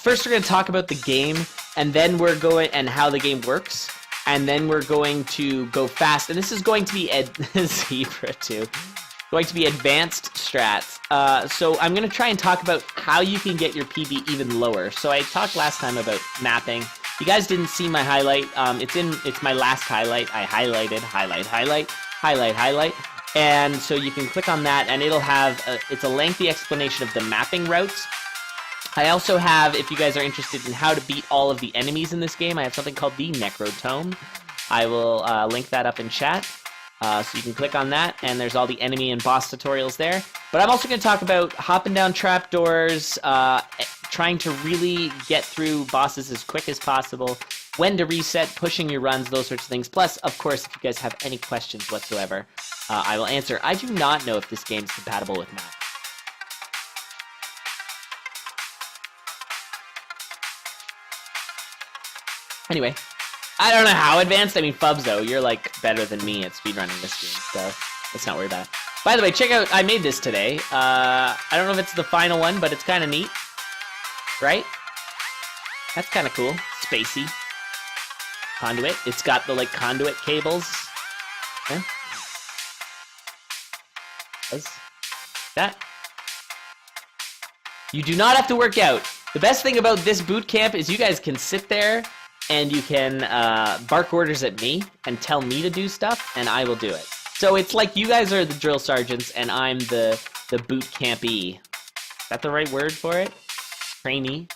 first we're going to talk about the game, and then we're going, and how the game works, and then we're going to go fast, and this is going to be Zebra too. Going to be advanced strats. So I'm going to try and talk about how you can get your PB even lower. So I talked last time about mapping. You guys didn't see my highlight. It's my last highlight. I highlighted, highlight. And so you can click on that, and it'll have, it's a lengthy explanation of the mapping routes. I also have, if you guys are interested in how to beat all of the enemies in this game, I have something called the Necrotome. I will link that up in chat. So you can click on that, and there's all the enemy and boss tutorials there. But I'm also going to talk about hopping down trapdoors, trying to really get through bosses as quick as possible, when to reset, pushing your runs, those sorts of things. Plus, of course, if you guys have any questions whatsoever, I will answer. I do not know if this game is compatible with Mac. Anyway, I don't know how advanced. I mean, Fubzo, you're like better than me at speedrunning this game, so let's not worry about it. By the way, check out, I made this today. I don't know if it's the final one, but it's kind of neat. Right? That's kind of cool. Spacey. Conduit. It's got the, like, conduit cables. Yeah. That. You do not have to work out. The best thing about this boot camp is you guys can sit there and you can bark orders at me and tell me to do stuff, and I will do it. So it's like you guys are the drill sergeants, and I'm the boot campee. Is that the right word for it? Trainee.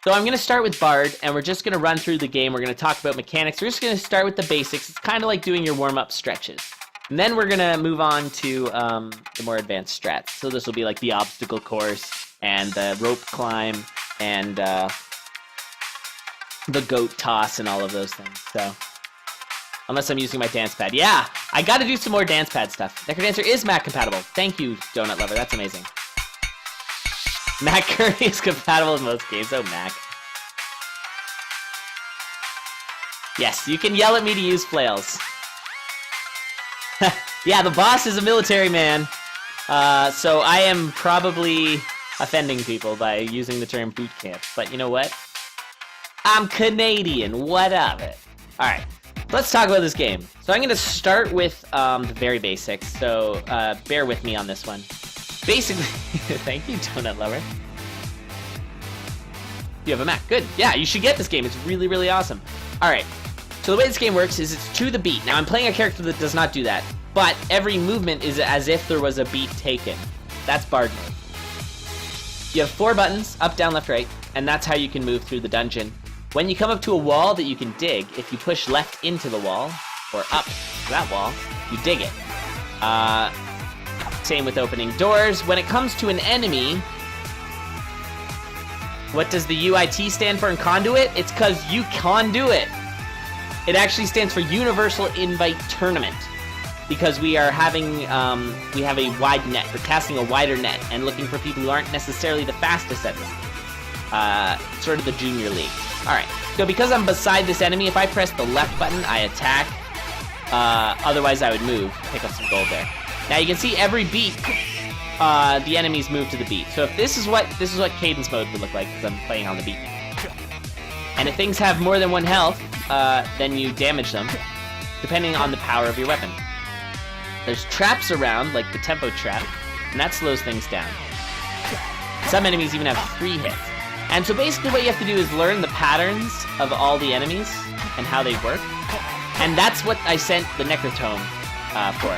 So I'm going to start with Bard, and we're just going to run through the game. We're going to talk about mechanics. We're just going to start with the basics. It's kind of like doing your warm-up stretches. And then we're going to move on to the more advanced strats. So this will be like the obstacle course, and the rope climb, and the goat toss, and all of those things. So, unless I'm using my dance pad. Yeah, I got to do some more dance pad stuff. Necrodancer is Mac compatible. Thank you, Donut Lover. That's amazing. Mac currently is compatible with most games. Oh, Mac. Yes, you can yell at me to use flails. Yeah, the boss is a military man. So I am probably offending people by using the term boot camp. But you know what? I'm Canadian. What of it? Alright, let's talk about this game. So I'm going to start with the very basics. So bear with me on this one. Basically, thank you, Donut Lover. You have a Mac. Good. Yeah, you should get this game. It's really, really awesome. Alright, so the way this game works is it's to the beat. Now, I'm playing a character that does not do that, but every movement is as if there was a beat taken. That's Bard mode. You have 4 buttons, up, down, left, right, and that's how you can move through the dungeon. When you come up to a wall that you can dig, if you push left into the wall, or up to that wall, you dig it. Same with opening doors. When it comes to an enemy, what does the UIT stand for in Conduit? It's because you conduit. It actually stands for Universal Invite Tournament, because we are having, we have a wide net. We're casting a wider net and looking for people who aren't necessarily the fastest at this game. Sort of the junior league. Alright, so because I'm beside this enemy, if I press the left button, I attack. Otherwise, I would move, pick up some gold there. Now you can see every beat, the enemies move to the beat. So if this is what cadence mode would look like, because I'm playing on the beat. And if things have more than 1 health, then you damage them, depending on the power of your weapon. There's traps around, like the tempo trap, and that slows things down. Some enemies even have 3 hits. And so basically what you have to do is learn the patterns of all the enemies and how they work. And that's what I sent the Necrotome for.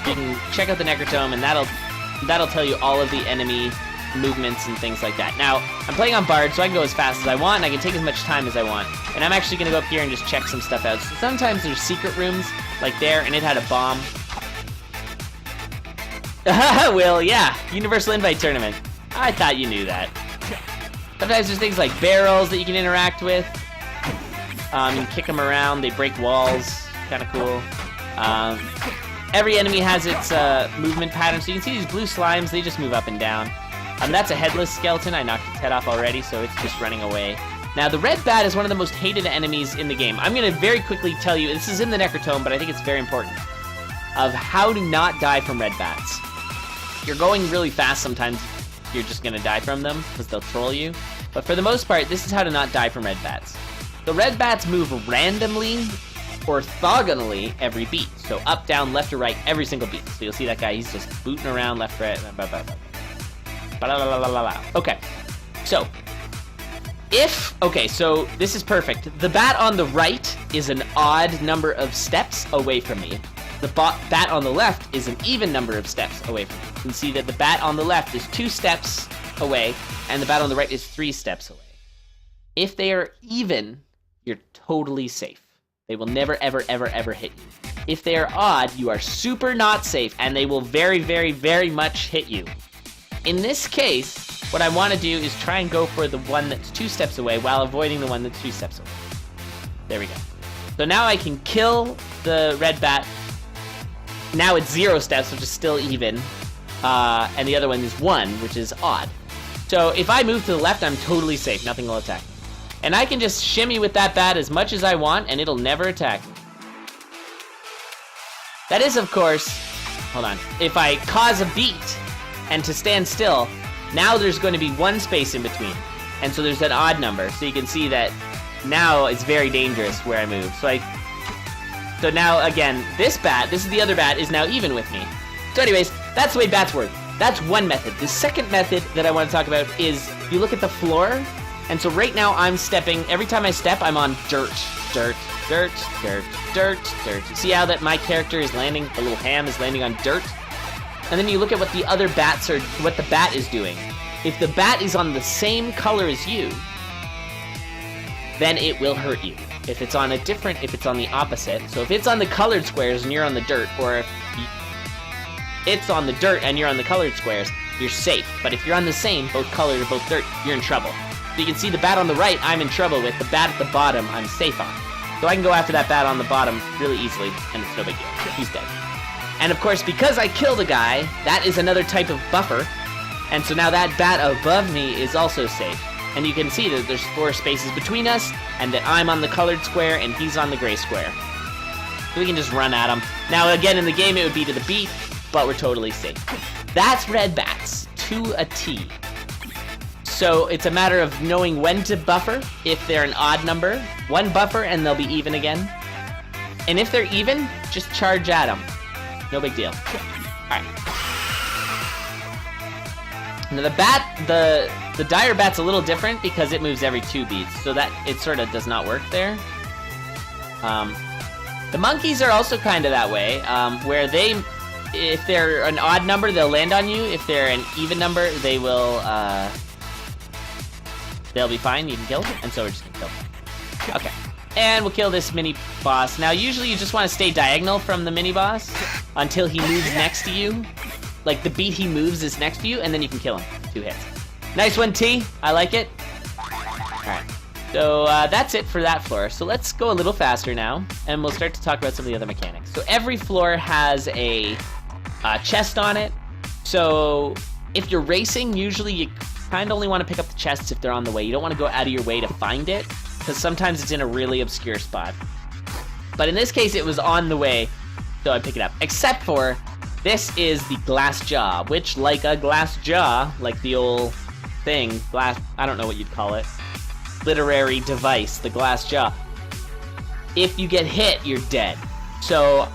You can check out the Necrotome, and that'll tell you all of the enemy movements and things like that. Now, I'm playing on Bard, so I can go as fast as I want, and I can take as much time as I want. And I'm actually going to go up here and just check some stuff out. So sometimes there's secret rooms, like there, and it had a bomb. Well, yeah, Universal Invite Tournament. I thought you knew that. Sometimes there's things like barrels that you can interact with. You can kick them around, they break walls, kind of cool. Every enemy has its movement pattern, so you can see these blue slimes, they just move up and down. That's a headless skeleton. I knocked its head off already, so it's just running away. Now, the red bat is one of the most hated enemies in the game. I'm going to very quickly tell you, this is in the Necrotome, but I think it's very important, of how to not die from red bats. You're going really fast sometimes. you're just gonna die from them, because they'll troll you. But for the most part, this is how to not die from red bats. The red bats move randomly, orthogonally, every beat. So up, down, left, or right, every single beat. So you'll see that guy, he's just booting around left, right, blah, blah, blah. Okay, so so this is perfect. The bat on the right is an odd number of steps away from me. The bat on the left is an even number of steps away from me. You can see that the bat on the left is 2 steps away, and the bat on the right is 3 steps away. If they are even, you're totally safe. They will never, ever, ever, ever hit you. If they are odd, you are super not safe, and they will very, very, very much hit you. In this case, what I want to do is try and go for the one that's 2 steps away while avoiding the one that's 3 steps away. There we go. So now I can kill the red bat. Now it's 0 steps, which is still even. And the other one is 1, which is odd. So if I move to the left, I'm totally safe. Nothing will attack me. And I can just shimmy with that bat as much as I want, and it'll never attack me. That is, of course, hold on. If I cause a beat and to stand still, now there's going to be 1 space in between. And so there's an odd number. So you can see that now it's very dangerous where I move. So now, again, this is the other bat, is now even with me. So anyways, that's the way bats work. That's one method. The second method that I want to talk about is you look at the floor. And so right now I'm stepping, every time I step, I'm on dirt. Dirt, dirt, dirt, dirt, dirt. You see how that my character is landing, the little ham is landing on dirt? And then you look at what the other bats are, what the bat is doing. If the bat is on the same color as you, then it will hurt you. If it's on the opposite, so if it's on the colored squares and you're on the dirt, or if it's on the dirt and you're on the colored squares, you're safe. But if you're on the same, both colored or both dirt, you're in trouble. So you can see the bat on the right, I'm in trouble with. The bat at the bottom, I'm safe on. So I can go after that bat on the bottom really easily, and it's no big deal. He's dead. And of course, because I killed a guy, that is another type of buffer. And so now that bat above me is also safe. And you can see that there's 4 spaces between us, and that I'm on the colored square, and he's on the gray square. So we can just run at him. Now, again, in the game, it would be to the beat, but we're totally safe. That's red bats, to a T. So it's a matter of knowing when to buffer. If they're an odd number, 1 buffer, and they'll be even again. And if they're even, just charge at them. No big deal. Alright. Now the dire bat's a little different because it moves every 2 beats, so that it sort of does not work there. The monkeys are also kind of that way, where if they're an odd number, they'll land on you. If they're an even number, they'll be fine. You can kill them, and so we're just gonna kill them. Okay. And we'll kill this mini boss. Now, usually you just want to stay diagonal from the mini boss until he moves next to you. Like, the beat he moves is next to you, and then you can kill him. 2 hits. Nice one, T. I like it. Alright. So, that's it for that floor. So let's go a little faster now, and we'll start to talk about some of the other mechanics. So every floor has a chest on it. So if you're racing, usually you kind of only want to pick up the chests if they're on the way. You don't want to go out of your way to find it, because sometimes it's in a really obscure spot. But in this case, it was on the way, so I pick it up. Except for, this is the glass jaw, which, like a glass jaw, like the old thing, I don't know what you'd call it, literary device, the glass jaw. If you get hit, you're dead. So,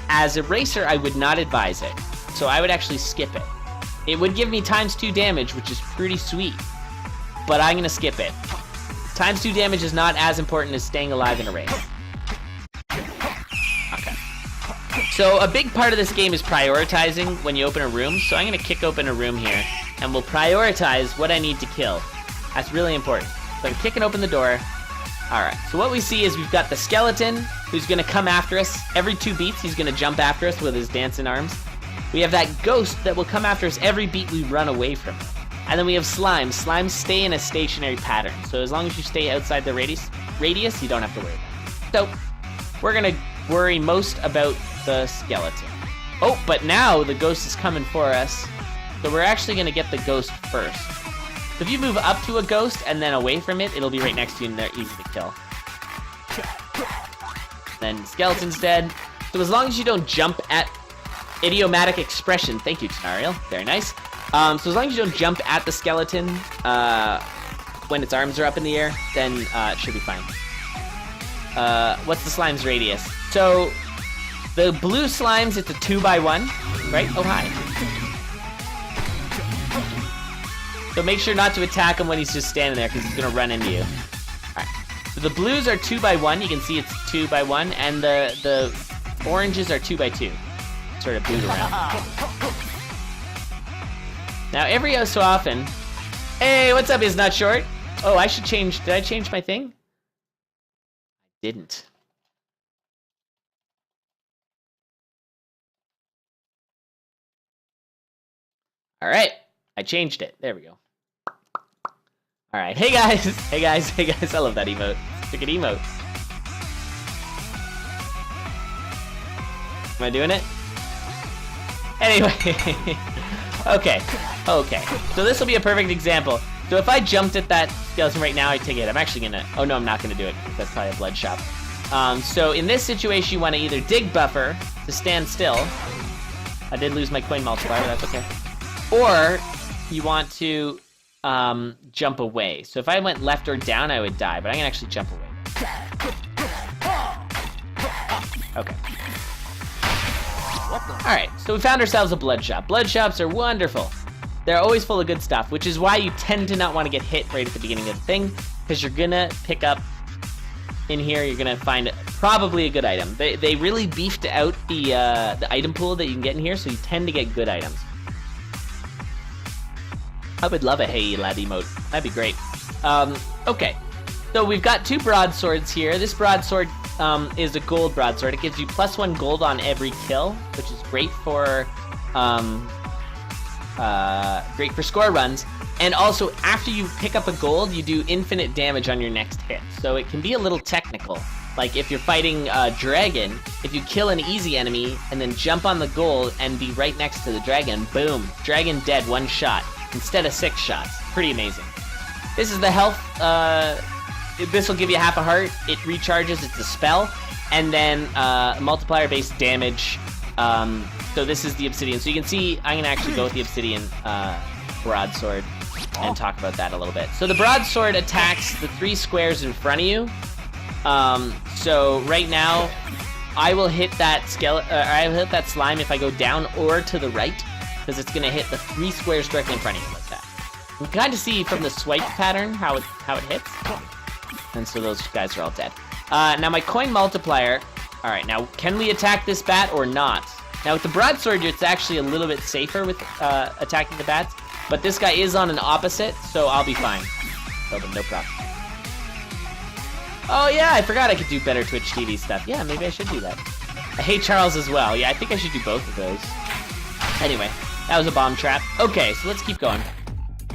as a racer, I would not advise it. So I would actually skip it. It would give me ×2 damage, which is pretty sweet. But I'm gonna skip it. ×2 damage is not as important as staying alive in a race. Okay. So a big part of this game is prioritizing when you open a room. So I'm gonna kick open a room here, and we'll prioritize what I need to kill. That's really important. So I'm kicking open the door. Alright, so what we see is we've got the skeleton, who's gonna come after us. Every 2 beats, he's gonna jump after us with his dancing arms. We have that ghost that will come after us every beat we run away from him. And then we have slimes. Slimes stay in a stationary pattern. So as long as you stay outside the radius, you don't have to worry about it. So we're gonna worry most about the skeleton. Oh, but now the ghost is coming for us. So we're actually gonna get the ghost first. So if you move up to a ghost and then away from it, it'll be right next to you and they're easy to kill. Then skeleton's dead. So as long as you don't jump at idiomatic expression, thank you, Tenariel, very nice. So as long as you don't jump at the skeleton when its arms are up in the air, then it should be fine. What's the slime's radius? So the blue slimes, it's a 2x1, right? Oh, hi. So make sure not to attack him when he's just standing there, because he's going to run into you. Alright. So the blues are 2x1. You can see it's 2x1. And the oranges are 2x2. Sort of boot around. Now, every so often... Hey, what's up, is not short? Oh, I should change... Did I change my thing? I didn't. Alright. I changed it. There we go. Alright, hey guys! Hey guys, hey guys, I love that emote. Look at emote. Am I doing it? Anyway. Okay. So this will be a perfect example. So if I jumped at that skeleton right now, I take it. I'm actually gonna... Oh no, I'm not gonna do it, because that's probably a blood shop. So in this situation, you want to either dig buffer to stand still. I did lose my coin multiplier, but that's okay. Or you want to... jump away. So if I went left or down, I would die, but I can actually jump away. Okay. Alright, so we found ourselves a blood shop. Blood shops are wonderful. They're always full of good stuff, which is why you tend to not want to get hit right at the beginning of the thing, because you're gonna pick up in here, you're gonna find probably a good item. They really beefed out the item pool that you can get in here, so you tend to get good items. I would love a hey lad emote. That'd be great. Okay. So we've got 2 broadswords here. This broadsword is a gold broadsword. It gives you +1 gold on every kill, which is great for score runs. And also, after you pick up a gold, you do infinite damage on your next hit. So it can be a little technical. Like if you're fighting a dragon, if you kill an easy enemy and then jump on the gold and be right next to the dragon, boom, dragon dead, 1 shot. Instead of 6 shots. Pretty amazing. This is the health. This will give you half a heart. It recharges. It's a spell. And then multiplier-based damage. So this is the obsidian. So you can see I'm going to actually go with the obsidian broadsword and talk about that a little bit. So the broadsword attacks the 3 squares in front of you. So right now, I will hit that I will hit that slime if I go down or to the right, because it's gonna hit the 3 squares directly in front of you like that. You can kind of see from the swipe pattern how it hits. And so those guys are all dead. Now my coin multiplier. All right, now can we attack this bat or not? Now with the broadsword, it's actually a little bit safer with attacking the bats. But this guy is on an opposite, so I'll be fine. So no problem. Oh yeah, I forgot I could do better Twitch TV stuff. Yeah, maybe I should do that. I hate Charles as well. Yeah, I think I should do both of those. Anyway. That was a bomb trap. Okay, so let's keep going.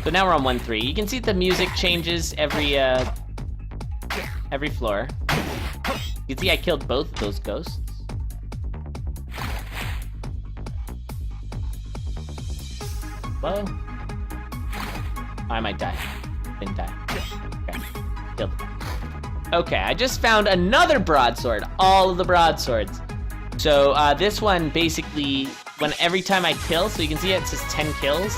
So now we're on 1-3. You can see the music changes every floor. You can see I killed both of those ghosts. Whoa. I might die. Didn't die. Okay. Killed the guy. Okay, I just found another broadsword. All of the broadswords. So this one basically... every time I kill, so you can see it says 10 kills,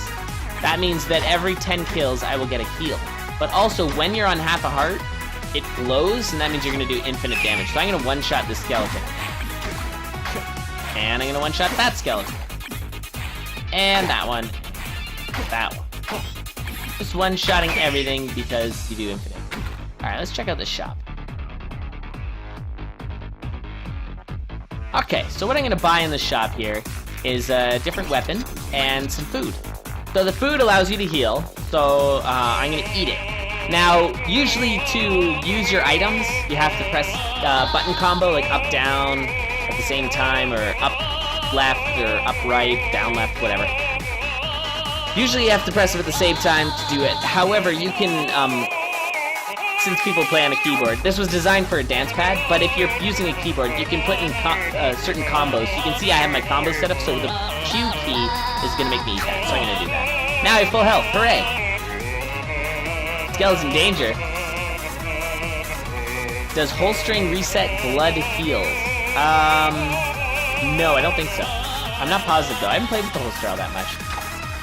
that means that every 10 kills I will get a heal. But also, when you're on half a heart, it glows, and that means you're going to do infinite damage. So I'm going to one-shot this skeleton. And I'm going to one-shot that skeleton. And that one. That one. Just one-shotting everything because you do infinite. Alright, let's check out the shop. Okay, so what I'm going to buy in the shop here is a different weapon and some food. So the food allows you to heal, so I'm gonna eat it. Now, usually to use your items, you have to press button combo, like up, down at the same time, or up, left, or up, right, down, left, whatever. Usually you have to press them at the same time to do it. However, you can, since people play on a keyboard, this was designed for a dance pad, but if you're using a keyboard, you can put in certain combos. You can see I have my combo set up, so the Q key is going to make me eat that, so I'm going to do that. Now I have full health, hooray! Skeleton danger. Does holstering reset blood heals? No, I don't think so. I'm not positive though, I haven't played with the holster all that much.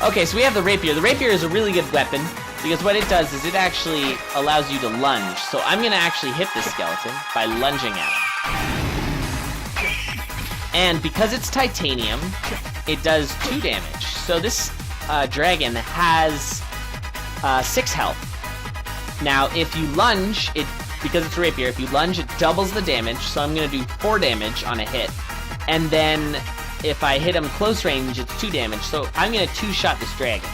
Okay, so we have the rapier. The rapier is a really good weapon because what it does is it actually allows you to lunge. So I'm going to actually hit this skeleton by lunging at him. And because it's titanium, it does 2 damage. So this dragon has 6 health. Now, if you lunge, because it's a rapier, if you lunge, it doubles the damage. So I'm going to do 4 damage on a hit. And then if I hit him close range, it's 2 damage. So I'm going to 2-shot this dragon.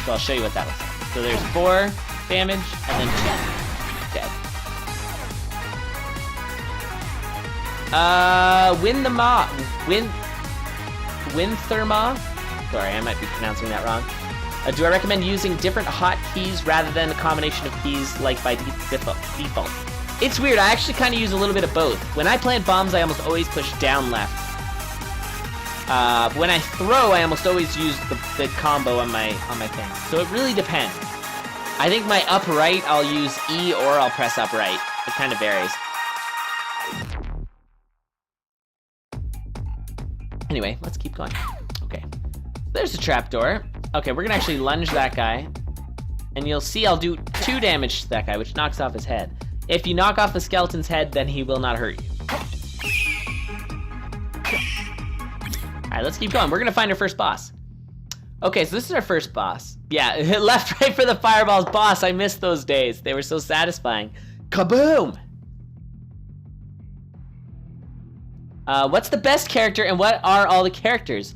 So I'll show you what that looks like. So there's 4 damage, and then 2. Dead. Wintherma? Sorry, I might be pronouncing that wrong. Do I recommend using different hotkeys rather than a combination of keys like by default? It's weird, I actually kind of use a little bit of both. When I plant bombs, I almost always push down left. When I throw, I almost always use the combo on my thing. So it really depends. I think my up right, I'll use E or I'll press up right. It kind of varies. Anyway, let's keep going. Okay, there's a trapdoor. Okay, we're gonna actually lunge that guy. And you'll see I'll do 2 damage to that guy, which knocks off his head. If you knock off the skeleton's head, then he will not hurt you. Alright, let's keep going. We're gonna find our first boss. Okay, so this is our first boss. Yeah, left, right for the fireballs. Boss, I missed those days. They were so satisfying. Kaboom! What's the best character and what are all the characters?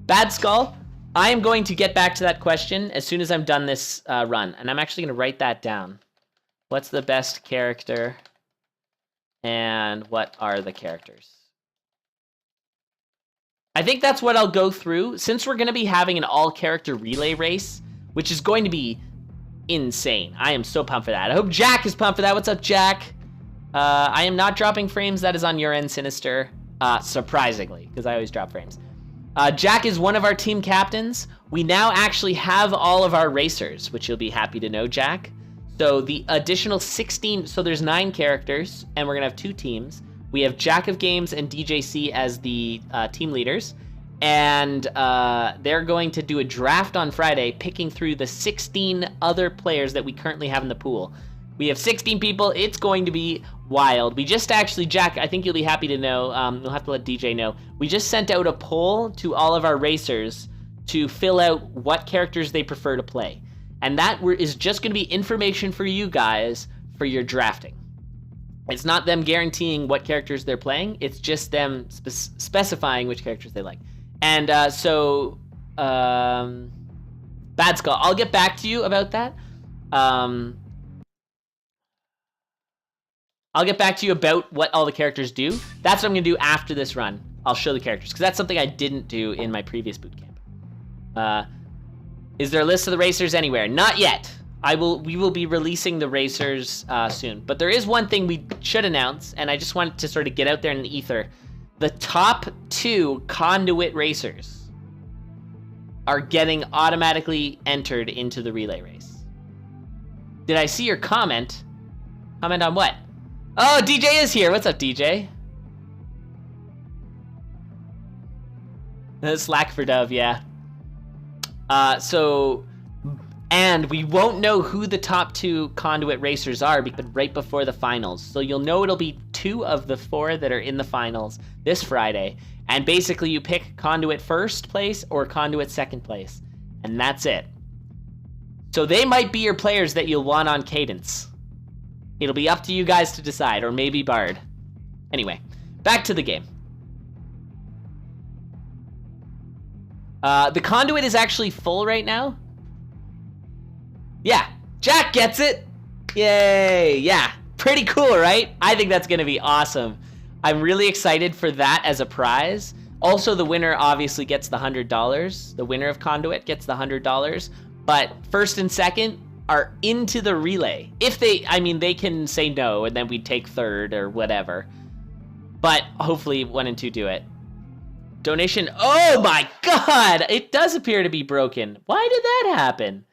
Bad Skull, I am going to get back to that question as soon as I'm done this run. And I'm actually going to write that down. What's the best character and what are the characters? I think that's what I'll go through. Since we're going to be having an all-character relay race, which is going to be insane. I am so pumped for that. I hope Jack is pumped for that. What's up, Jack? I am not dropping frames. That is on your end, Sinister. Surprisingly, because I always drop frames. Jack is one of our team captains. We now actually have all of our racers, which you'll be happy to know, Jack. So the additional 16, so there's 9 characters, and we're gonna have 2 teams. We have Jack of Games and DJC as the team leaders, and they're going to do a draft on Friday, picking through the 16 other players that we currently have in the pool. We have 16 people. It's going to be wild. We just actually, Jack, I think you'll be happy to know, we'll have to let DJ know, we just sent out a poll to all of our racers to fill out what characters they prefer to play. And that is just going to be information for you guys for your drafting. It's not them guaranteeing what characters they're playing. It's just them specifying which characters they like. And Bad Skull, I'll get back to you about that. I'll get back to you about what all the characters do. That's what I'm going to do after this run. I'll show the characters, because that's something I didn't do in my previous bootcamp. Is there a list of the racers anywhere? Not yet. We will be releasing the racers soon. But there is one thing we should announce, and I just wanted to sort of get out there in the ether. The top 2 CoNDUIT racers are getting automatically entered into the relay race. Did I see your comment? Comment on what? Oh, DJ is here. What's up, DJ? Slack for Dove, yeah. And we won't know who the top 2 CoNDUIT racers are right before the finals. So you'll know it'll be 2 of the 4 that are in the finals this Friday. And basically you pick CoNDUIT first place or CoNDUIT second place. And that's it. So they might be your players that you'll want on Cadence. It'll be up to you guys to decide, or maybe Bard. Anyway, back to the game. The CoNDUIT is actually full right now. Yeah, Jack gets it. Yay, yeah. Pretty cool, right? I think that's gonna be awesome. I'm really excited for that as a prize. Also, the winner obviously gets the $100. The winner of CoNDUIT gets the $100. But first and second are into the relay. If they can say no, and then we take third or whatever. But hopefully 1 and 2 do it. Donation, oh my God! It does appear to be broken. Why did that happen?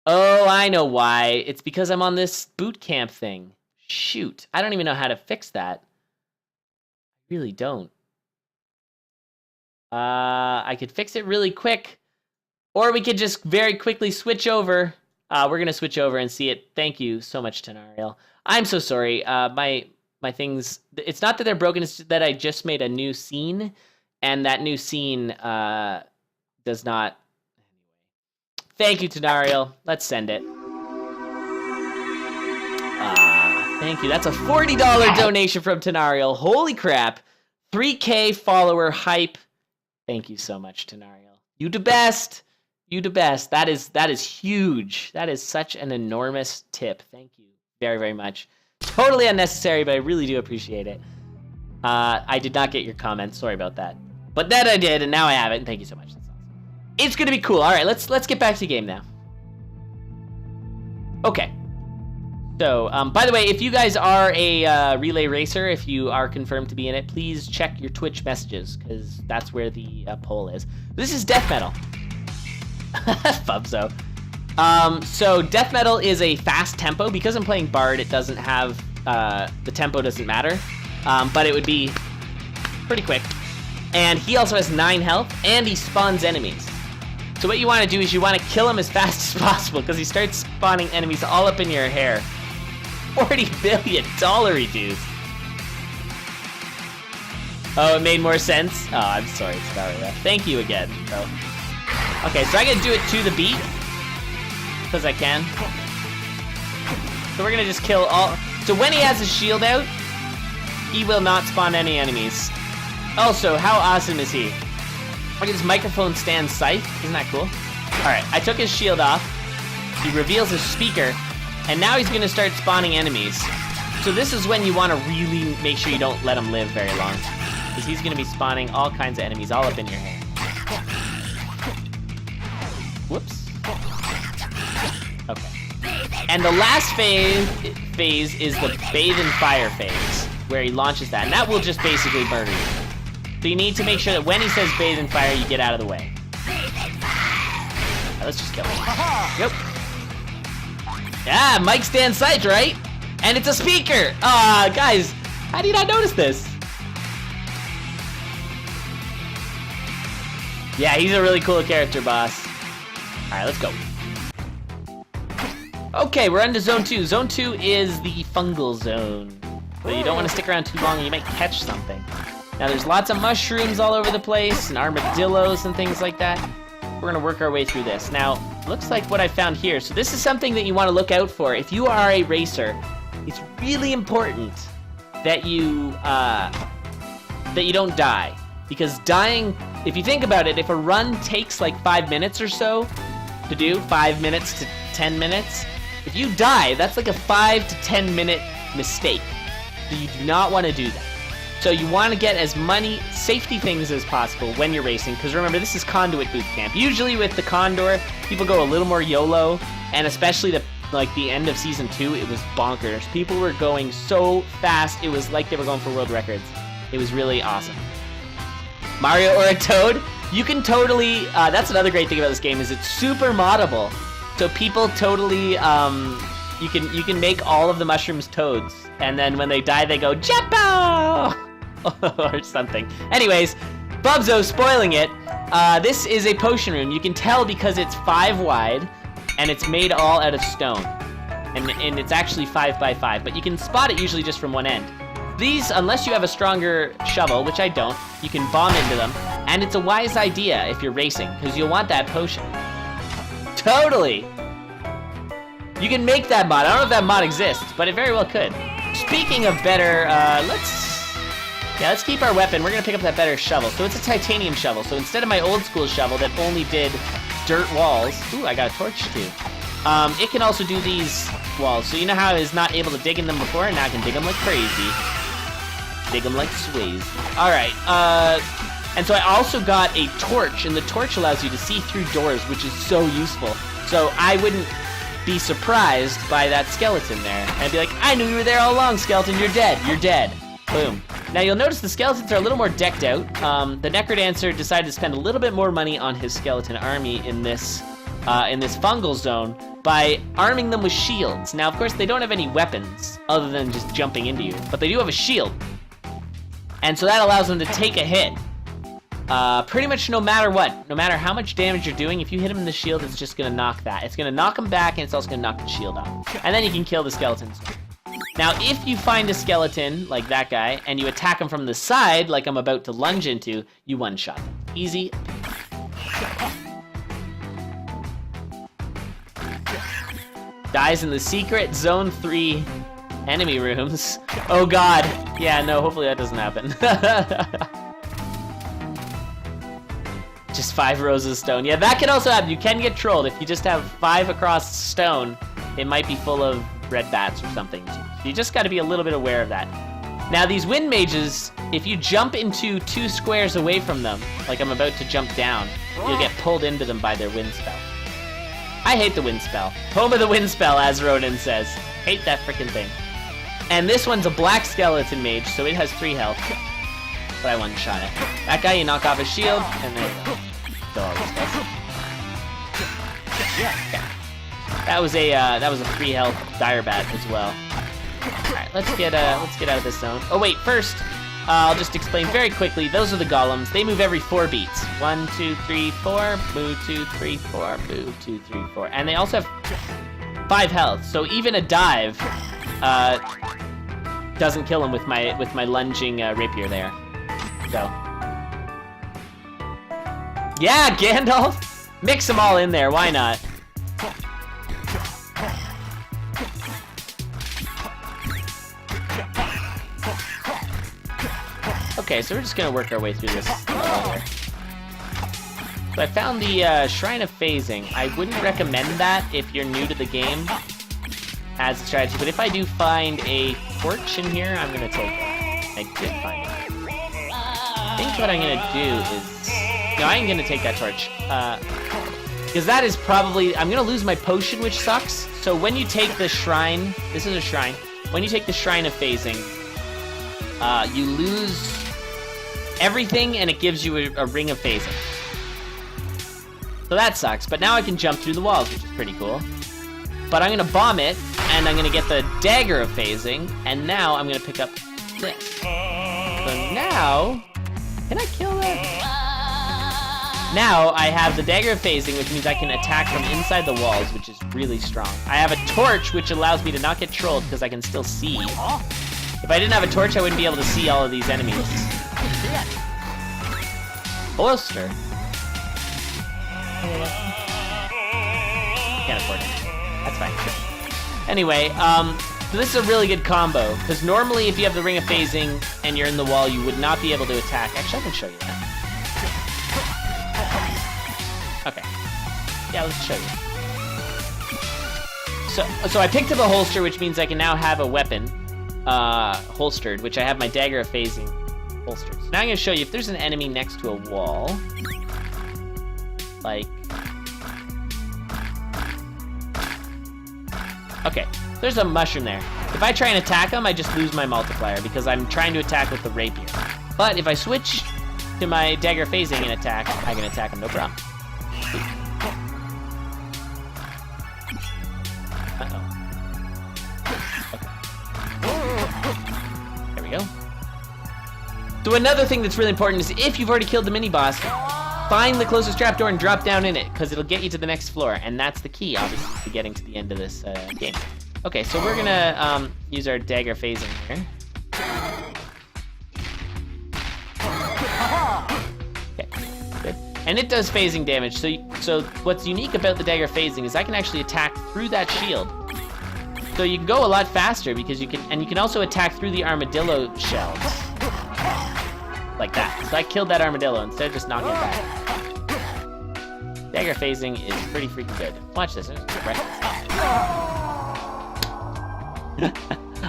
Oh, I know why. It's because I'm on this bootcamp thing. Shoot, I don't even know how to fix that. I really don't. I could fix it really quick, Or we could just very quickly switch over. We're going to switch over and see it. Thank you so much, Tenariel. I'm so sorry. My things... It's not that they're broken, it's that I just made a new scene. And that new scene does not... Thank you, Tenariel. Let's send it. Thank you. That's a $40 donation from Tenariel. Holy crap. 3K follower hype. Thank you so much, Tenariel. You the best. You the best. That is huge. That is such an enormous tip. Thank you very, very much. Totally unnecessary, but I really do appreciate it. I did not get your comment. Sorry about that. But then I did, and now I have it, and thank you so much. That's awesome. It's gonna be cool. All right, let's get back to the game now. Okay. So, by the way, if you guys are a relay racer, if you are confirmed to be in it, please check your Twitch messages, because that's where the poll is. This is death metal. Fubzo. So death metal is a fast tempo. Because I'm playing Bard, it doesn't have, the tempo doesn't matter, but it would be pretty quick. And he also has 9 health, and he spawns enemies. So what you want to do is you want to kill him as fast as possible, because he starts spawning enemies all up in your hair. $40 billion dues. Oh, it made more sense? Oh, I'm sorry, Scarlet. Thank you again, bro. Okay, so I gotta do it to the beat. Because I can. So we're gonna just kill all... So when he has his shield out, he will not spawn any enemies. Also, how awesome is he? Look at this microphone stand scythe. Isn't that cool? Alright, I took his shield off. He reveals his speaker. And now he's gonna start spawning enemies. So this is when you wanna really make sure you don't let him live very long. Because he's gonna be spawning all kinds of enemies all up in your hair. Whoops. Okay. And the last phase is the bathe in fire phase, where he launches that. And that will just basically murder you. So you need to make sure that when he says bathe in fire, you get out of the way. Right, let's just kill him. Yep. Yeah, mic stand sight, right? And it's a speaker! Guys, how do you not notice this? Yeah, he's a really cool character, boss. Alright, let's go. Okay, we're on to Zone 2. Zone 2 is the fungal zone. So you don't want to stick around too long or you might catch something. Now, there's lots of mushrooms all over the place, and armadillos and things like that. We're gonna work our way through this. Now, looks like what I found here. So this is something that you want to look out for. If you are a racer, it's really important that you don't die. Because dying, if you think about it, if a run takes like 5 minutes or so to do, 5 minutes to 10 minutes, if you die, that's like a 5 to 10 minute mistake. So you do not want to do that. So you want to get as many safety things as possible when you're racing, because remember, this is CoNDUIT Bootcamp. Usually with the Condor, people go a little more YOLO, and especially the end of Season 2, it was bonkers. People were going so fast, it was like they were going for world records. It was really awesome. Mario or a Toad? You can totally, that's another great thing about this game, is it's super moddable. So people totally, you can make all of the mushrooms toads, and then when they die, they go, Jeppo! or something. Anyways, Bubzo spoiling it. This is a potion room. You can tell because it's 5 wide, and it's made all out of stone. And it's actually 5 by 5, but you can spot it usually just from one end. These, unless you have a stronger shovel, which I don't, you can bomb into them, and it's a wise idea if you're racing, because you'll want that potion. Totally! You can make that mod. I don't know if that mod exists, but it very well could. Speaking of better, let's keep our weapon. We're gonna pick up that better shovel. So it's a titanium shovel. So instead of my old school shovel that only did dirt walls, ooh, I got a torch too. It can also do these walls. So you know how I was not able to dig in them before, and now I can dig them like crazy. Dig them like sways. All right. And so I also got a torch, and the torch allows you to see through doors, which is so useful. So I wouldn't be surprised by that skeleton there. And I'd be like, I knew you were there all along, skeleton. You're dead. You're dead. Boom. Now you'll notice the skeletons are a little more decked out. The Necrodancer decided to spend a little bit more money on his skeleton army in this fungal zone by arming them with shields. Now, of course, they don't have any weapons other than just jumping into you, but they do have a shield. And so that allows them to take a hit pretty much no matter what, no matter how much damage you're doing, if you hit him in the shield, it's just gonna knock that. It's gonna knock him back, and it's also gonna knock the shield off. And then you can kill the skeletons. Now, if you find a skeleton, like that guy, and you attack him from the side, like I'm about to lunge into, you one-shot them. Easy. Dies in the secret Zone 3 enemy rooms. Oh god. Yeah, no, hopefully that doesn't happen. Just 5 rows of stone. Yeah, that can also happen. You can get trolled. If you just have 5 across stone, it might be full of red bats or something. So you just got to be a little bit aware of that. Now, these wind mages, if you jump into 2 squares away from them, like I'm about to jump down, you'll get pulled into them by their wind spell. I hate the wind spell. Home of the wind spell, as Ronan says. Hate that freaking thing. And this one's a black skeleton mage, so it has 3 health. But I one-shot it. That guy, you knock off his shield, and there you go. Kill all these guys. Okay. That was a 3 health dire bat as well. All right, let's get out of this zone. Oh wait, first, I'll just explain very quickly. Those are the golems. They move every 4 beats. 1, 2, 3, 4. Move 2, 3, 4. Move 2, 3, 4. And they also have 5 health. So even a dive doesn't kill him with my lunging rapier there. So yeah, Gandalf. Mix them all in there. Why not? Okay, so we're just gonna work our way through this level here. So I found the Shrine of Phasing. I wouldn't recommend that if you're new to the game as a strategy, but if I do find a torch in here, I'm gonna take it. I did find it. I think what I'm gonna do is... No, I ain't gonna take that torch. Because that is probably... I'm gonna lose my potion, which sucks. So when you take the shrine... This is a shrine. When you take the Shrine of Phasing, you lose everything, and it gives you a ring of phasing. So that sucks, but now I can jump through the walls, which is pretty cool. But I'm gonna bomb it, and I'm gonna get the dagger of phasing, and now I'm gonna pick up this. So now, can I kill that? Now I have the dagger of phasing, which means I can attack from inside the walls, which is really strong. I have a torch, which allows me to not get trolled because I can still see. If I didn't have a torch, I wouldn't be able to see all of these enemies. Holster. Can't afford it. That's fine. Anyway, so this is a really good combo, because normally if you have the Ring of Phasing and you're in the wall, you would not be able to attack. Actually, I can show you that. Okay. Yeah, let's show you. So I picked up a holster, which means I can now have a weapon holstered, which I have my Dagger of Phasing holstered. So now I'm going to show you if there's an enemy next to a wall, like... Okay, there's a mushroom there. If I try and attack him, I just lose my multiplier because I'm trying to attack with the rapier. But if I switch to my Dagger of Phasing and attack, I can attack him no problem. There we go. So another thing that's really important is if you've already killed the mini-boss, find the closest trapdoor and drop down in it, because it'll get you to the next floor, and that's the key, obviously, to getting to the end of this game. Okay, so we're gonna use our Dagger Phasing here. Okay, good. And it does phasing damage, so what's unique about the Dagger Phasing is I can actually attack through that shield. So you can go a lot faster because you can also attack through the armadillo shells. Like that. So I killed that armadillo instead of just knocking it back. Dagger Phasing is pretty freaking good. Watch this.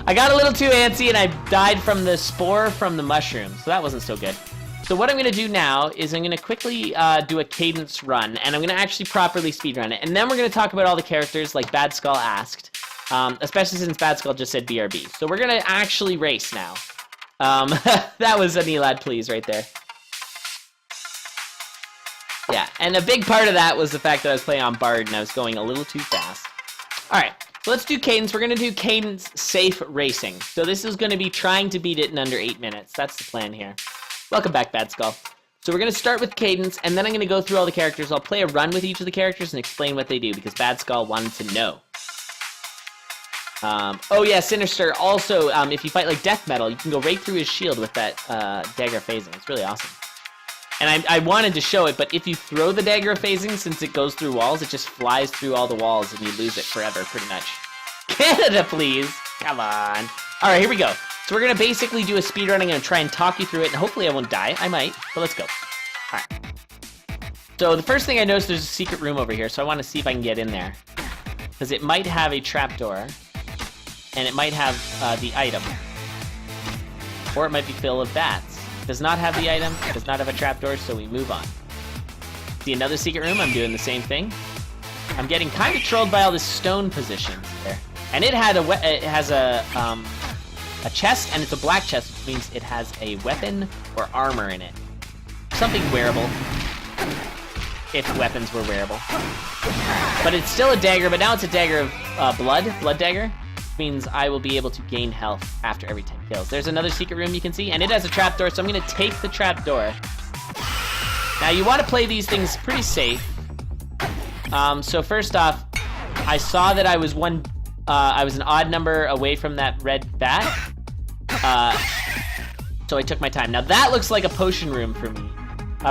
I got a little too antsy and I died from the spore from the mushroom, so that wasn't so good. So what I'm going to do now is I'm going to quickly do a cadence run, and I'm going to actually properly speedrun it. And then we're going to talk about all the characters like Bad Skull asked, especially since Bad Skull just said BRB. So we're going to actually race now. That was a Elad please right there. Yeah, and a big part of that was the fact that I was playing on Bard and I was going a little too fast. Alright, so let's do cadence. We're going to do cadence safe racing. So this is going to be trying to beat it in under 8 minutes. That's the plan here. Welcome back, Bad Skull. So we're going to start with Cadence, and then I'm going to go through all the characters. I'll play a run with each of the characters and explain what they do, because Bad Skull wanted to know. Oh yeah, Sinister. Also, if you fight like Death Metal, you can go right through his shield with that dagger of phasing. It's really awesome. And I wanted to show it, but if you throw the dagger of phasing, since it goes through walls, it just flies through all the walls and you lose it forever, pretty much. Canada, please! Come on. Alright, here we go. So we're going to basically do a speedrun. I'm going to try and talk you through it, and hopefully I won't die. I might, but let's go. Alright. So the first thing I noticed, there's a secret room over here, so I want to see if I can get in there. Because it might have a trapdoor, and it might have the item. Or it might be filled with bats. Does not have the item, does not have a trapdoor, so we move on. See another secret room, I'm doing the same thing. I'm getting kind of trolled by all this stone positions there. And it has a chest, and it's a black chest, which means it has a weapon or armor in it. Something wearable. If weapons were wearable. But it's still a dagger, but now it's a dagger of blood dagger. Means I will be able to gain health after every 10 kills. There's another secret room you can see, and it has a trapdoor, so I'm going to take the trapdoor. Now, you want to play these things pretty safe. So first off, I saw that I was an odd number away from that red bat. So I took my time. Now, that looks like a potion room for me.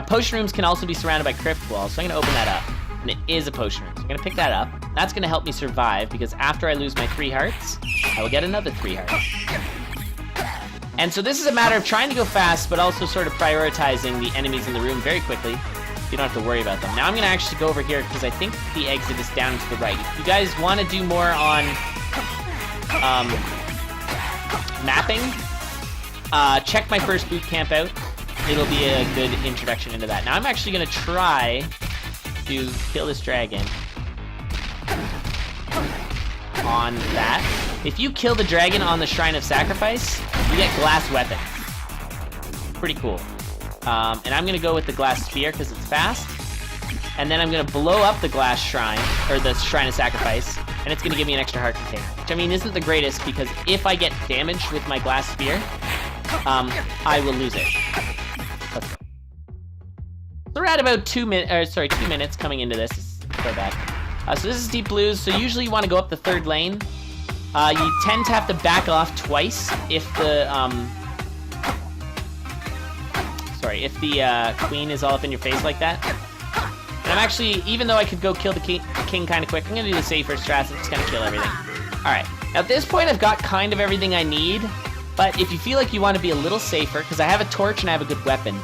Potion rooms can also be surrounded by crypt walls, so I'm going to open that up. And it is a potion room, so I'm going to pick that up. That's going to help me survive, because after I lose my 3 hearts, I will get another 3 hearts. And so this is a matter of trying to go fast, but also sort of prioritizing the enemies in the room very quickly. You don't have to worry about them. Now I'm going to actually go over here, because I think the exit is down to the right. If you guys want to do more on mapping, check my first boot camp out. It'll be a good introduction into that. Now I'm actually going to try to kill this dragon on that. If you kill the dragon on the Shrine of Sacrifice, you get glass weapons. Pretty cool. And I'm gonna go with the glass spear because it's fast. And then I'm gonna blow up the glass shrine, or the Shrine of Sacrifice, and it's gonna give me an extra heart container. Which, I mean, isn't the greatest, because if I get damaged with my glass spear, I will lose it. Let's go. So we're at about 2 minutes coming into this. So bad. So this is Deep Blues. So usually you want to go up the 3rd lane. You tend to have to back off twice if the queen is all up in your face like that. And I'm actually, even though I could go kill the king kind of quick, I'm gonna do the safer strat. I'm just gonna kill everything. All right. Now at this point, I've got kind of everything I need. But if you feel like you want to be a little safer, because I have a torch and I have a good weapon.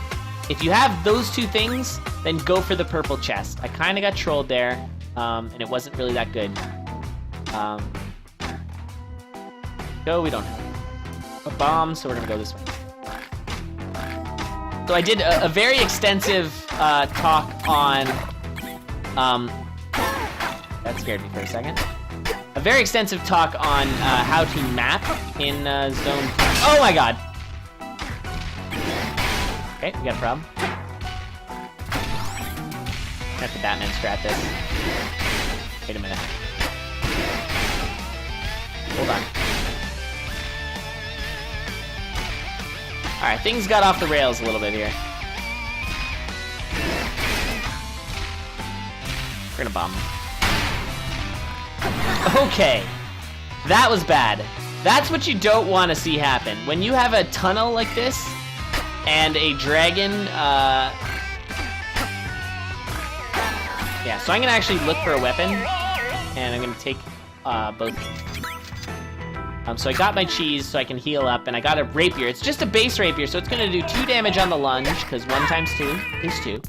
If you have those 2 things, then go for the purple chest. I kind of got trolled there, and it wasn't really that good. We don't have a bomb, so we're going to go this way. So I did a very extensive talk on... that scared me for a second. A very extensive talk on how to map in Zone... Oh my god! Okay, we got a problem. Have to Batman strat this. Wait a minute. Hold on. Alright, things got off the rails a little bit here. We're gonna bomb. Okay. That was bad. That's what you don't want to see happen. When you have a tunnel like this, and a dragon, yeah, so I'm gonna actually look for a weapon, and I'm gonna take both. So I got my cheese so I can heal up, and I got a rapier. It's just a base rapier, so it's gonna do 2 damage on the lunge, because 1 times 2 is 2.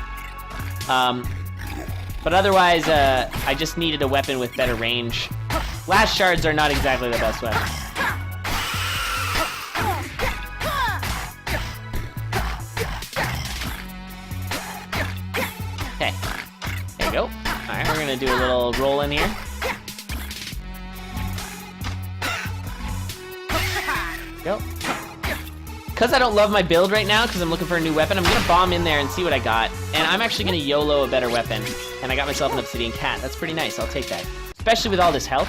But otherwise, I just needed a weapon with better range. Last shards are not exactly the best weapon. Okay, there we go. Alright, we're gonna do a little roll in here. Go. Because I don't love my build right now, because I'm looking for a new weapon, I'm gonna bomb in there and see what I got. And I'm actually gonna YOLO a better weapon. And I got myself an obsidian cat. That's pretty nice, I'll take that. Especially with all this health.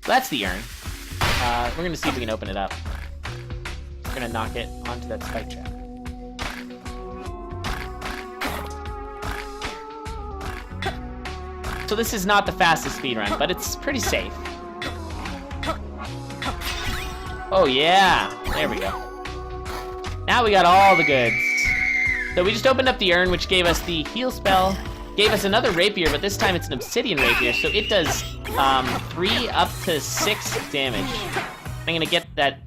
That's the urn. We're gonna see if we can open it up. We're gonna knock it onto that spike trap. So this is not the fastest speedrun, but it's pretty safe. Oh yeah, there we go. Now we got all the goods. So we just opened up the urn, which gave us the heal spell, gave us another rapier, but this time it's an obsidian rapier, so it does 3 up to 6 damage. I'm gonna get that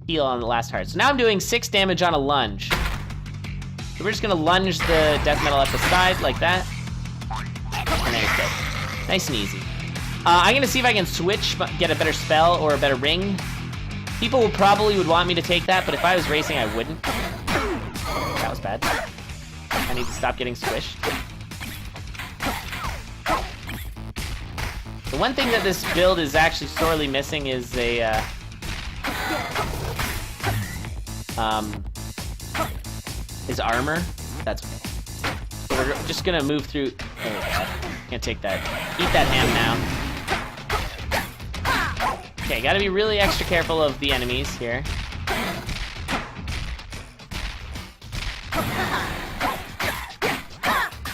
heal on the last heart. So now I'm doing 6 damage on a lunge. So we're just gonna lunge the death metal at the side like that. And there you go. Nice and easy. I'm gonna see if I can switch, get a better spell or a better ring. People probably would want me to take that, but if I was racing, I wouldn't. That was bad. I need to stop getting squished. The one thing that this build is actually sorely missing is a, is armor. That's okay. So we're just gonna move through. Oh, can't take that. Eat that ham now. Okay, gotta be really extra careful of the enemies here.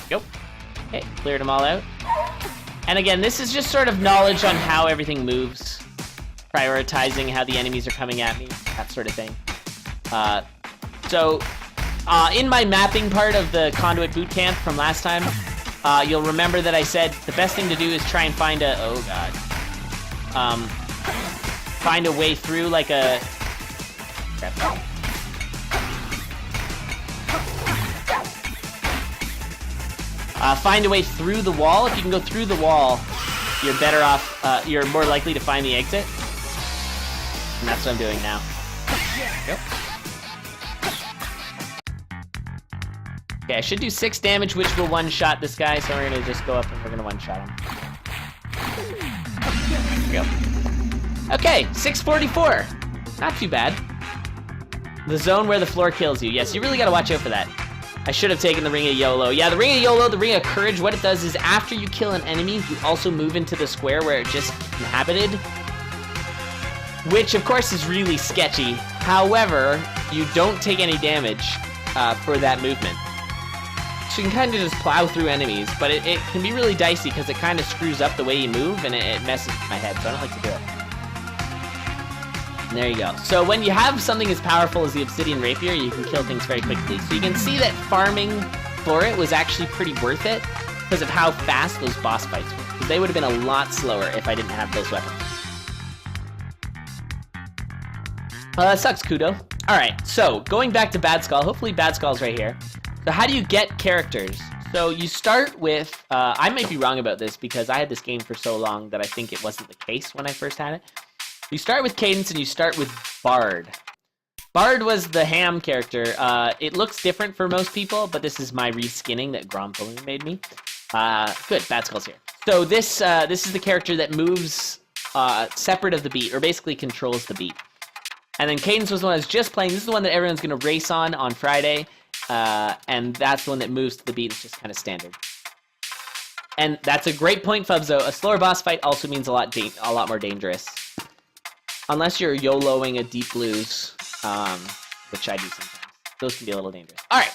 Go. Okay, cleared them all out. And again, this is just sort of knowledge on how everything moves, prioritizing how the enemies are coming at me, that sort of thing. In my mapping part of the CoNDUIT Bootcamp from last time, you'll remember that I said the best thing to do is try and find a, oh god, find a way through like a, crap. Find a way through the wall. If you can go through the wall, you're better off, you're more likely to find the exit. And that's what I'm doing now. Yep. Okay, I should do 6 damage, which will one-shot this guy, so we're gonna just go up and we're gonna one-shot him. There we go. Okay, 644. Not too bad. The zone where the floor kills you. Yes, you really gotta watch out for that. I should have taken the Ring of YOLO. Yeah, the Ring of YOLO, the Ring of Courage, what it does is after you kill an enemy, you also move into the square where it just inhabited. Which, of course, is really sketchy. However, you don't take any damage for that movement. So you can kind of just plow through enemies, but it can be really dicey because it kind of screws up the way you move and it messes with my head, so I don't like to do it. And there you go. So when you have something as powerful as the Obsidian Rapier, you can kill things very quickly. So you can see that farming for it was actually pretty worth it because of how fast those boss fights were. Because they would have been a lot slower if I didn't have those weapons. That sucks, Kudo. Alright, so going back to Bad Skull, hopefully Bad Skull's right here. So how do you get characters? So you start with, I might be wrong about this because I had this game for so long that I think it wasn't the case when I first had it. You start with Cadence and you start with Bard. Bard was the ham character. It looks different for most people, but this is my reskinning that Grompoon made me. Good, Bad Skull's here. So this is the character that moves separate of the beat, or basically controls the beat. And then Cadence was the one I was just playing. This is the one that everyone's going to race on Friday. And that's the one that moves to the beat. It's just kind of standard. And that's a great point, Fubzo. A slower boss fight also means a lot more dangerous. Unless you're YOLOing a deep blues, which I do sometimes. Those can be a little dangerous. Alright,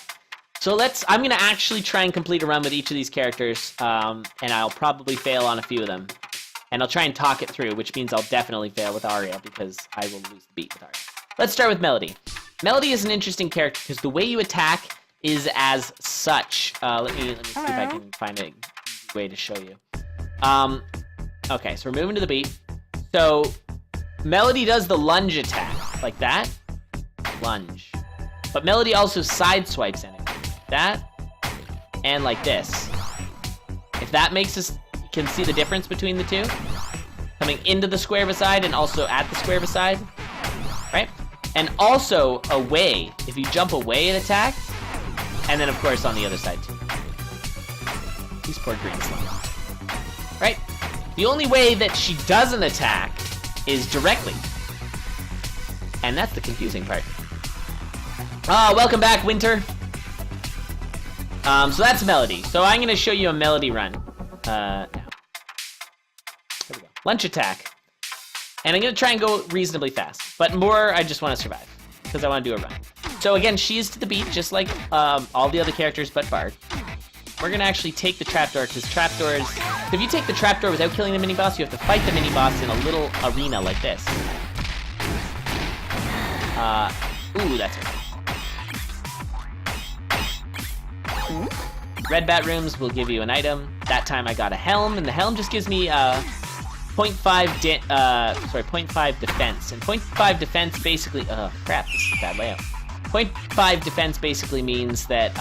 so I'm going to actually try and complete a run with each of these characters, and I'll probably fail on a few of them. And I'll try and talk it through, which means I'll definitely fail with Aria, because I will lose the beat with Aria. Let's start with Melody. Melody is an interesting character, because the way you attack is as such. Let me see if I can find a way to show you. Okay, so we're moving to the beat. So Melody does the lunge attack, like that. Lunge. But Melody also sideswipes enemies, like that, and like this. If that makes us, you can see the difference between the two. Coming into the square beside and also at the square beside, right? And also away. If you jump away, it attacks. And then, of course, on the other side, too. These poor green slime. Right? The only way that she doesn't attack is directly. And that's the confusing part. Welcome back, Winter. So that's Melody. So I'm going to show you a Melody run now. There we go. Lunge attack. And I'm going to try and go reasonably fast. But more, I just want to survive. Because I want to do a run. So again, she is to the beat, just like all the other characters but Bard. We're going to actually take the trapdoor, because trapdoors... If you take the trapdoor without killing the mini-boss, you have to fight the mini-boss in a little arena like this. Ooh, that's it. Red bat rooms will give you an item. That time I got a helm, and the helm just gives me 0.5 defense. And 0.5 defense basically... Oh, crap, this is a bad layout. 0.5 defense basically means that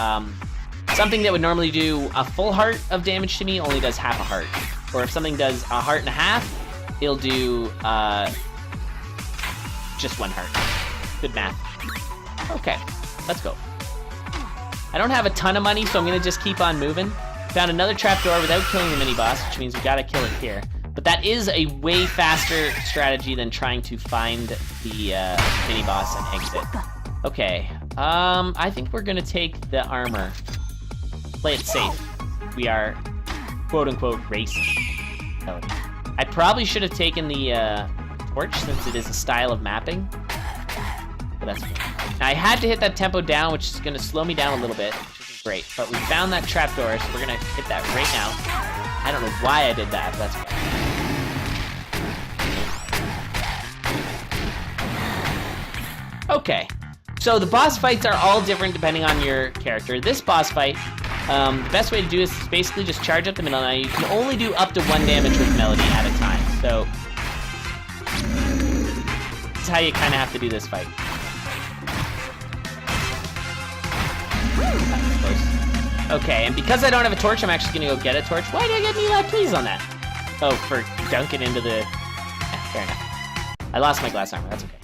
something that would normally do a full heart of damage to me only does half a heart. Or if something does a heart and a half, it'll do just 1 heart. Good math. Okay, let's go. I don't have a ton of money, so I'm gonna just keep on moving. Found another trapdoor without killing the mini-boss, which means we gotta kill it here. But that is a way faster strategy than trying to find the mini-boss and exit. Okay, I think we're gonna take the armor. Play it safe. We are, quote-unquote, racing. I probably should have taken the torch, since it is a style of mapping. But that's fine. Now, I had to hit that tempo down, which is going to slow me down a little bit, which isn't great. But we found that trapdoor, so we're going to hit that right now. I don't know why I did that, but that's fine. Okay. So the boss fights are all different depending on your character. This boss fight, the best way to do this is basically just charge up the middle. Now, you can only do up to 1 damage with Melody at a time. So this is how you kind of have to do this fight. Okay, and because I don't have a torch, I'm actually gonna go get a torch. Why did I get me that please on that? Oh, for dunking into the... fair enough. I lost my glass armor, that's okay.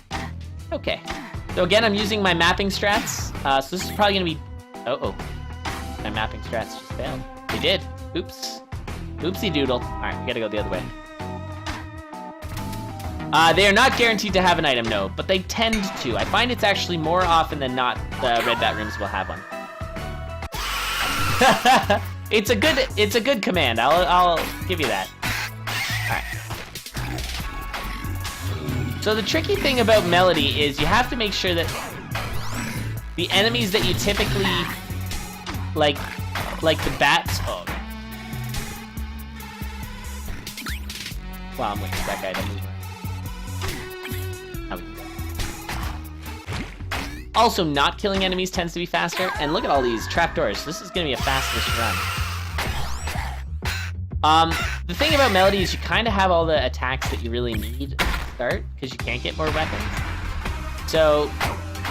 Okay, so again, I'm using my mapping strats. So this is probably gonna be... My mapping strats just failed. They did. Oops. Oopsie doodle. Alright, we gotta go the other way. They are not guaranteed to have an item, no, but they tend to. I find it's actually more often than not the red bat rooms will have one. It's a good command. I'll give you that. All right. So the tricky thing about Melody is you have to make sure that the enemies that you typically like the bats. Oh. Well, I'm waiting for that guy to move. Also, not killing enemies tends to be faster. And look at all these trapdoors. This is going to be a fastest run. The thing about Melody is you kind of have all the attacks that you really need at the start, because you can't get more weapons. So,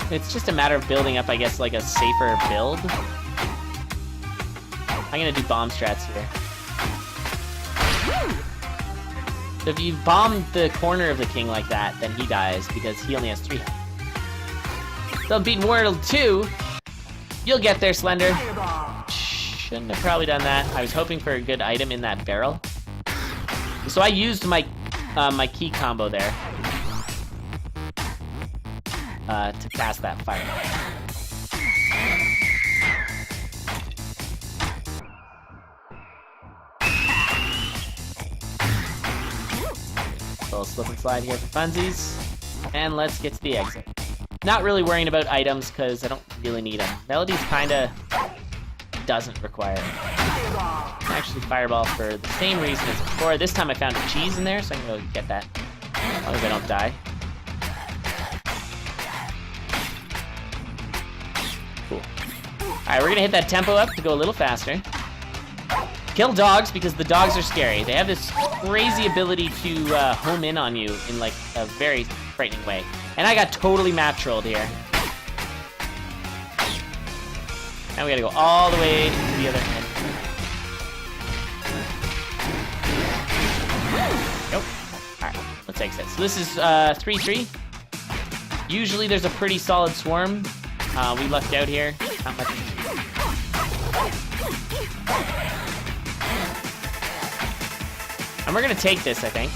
it's just a matter of building up, I guess, like a safer build. I'm going to do bomb strats here. So if you bomb the corner of the king like that, then he dies, because he only has 3 health. So beat World 2, you'll get there, Slender. Shouldn't have probably done that. I was hoping for a good item in that barrel. So I used my my key combo there to cast that fire. So I'll slip and slide here for funsies. And let's get to the exit. Not really worrying about items because I don't really need them. Melody's kinda doesn't require it. Actually, fireball for the same reason as before. This time I found a cheese in there, so I can go get that. As long as I don't die. Cool. Alright, we're gonna hit that tempo up to go a little faster. Kill dogs because the dogs are scary. They have this crazy ability to home in on you in like a very frightening way. And I got totally map trolled here. Now we gotta go all the way to the other end. Nope. Alright, let's exit. So this is 3-3. Usually there's a pretty solid swarm. We lucked out here. Not much. And we're gonna take this, I think.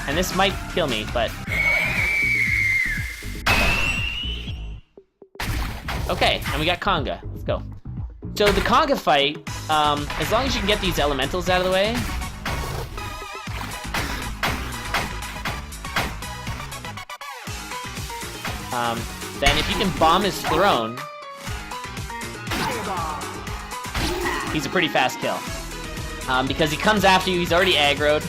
And this might kill me, but... Okay, and we got Conga. Let's go. So the Conga fight, as long as you can get these elementals out of the way. Then if you can bomb his throne, he's a pretty fast kill. Because he comes after you, he's already aggroed.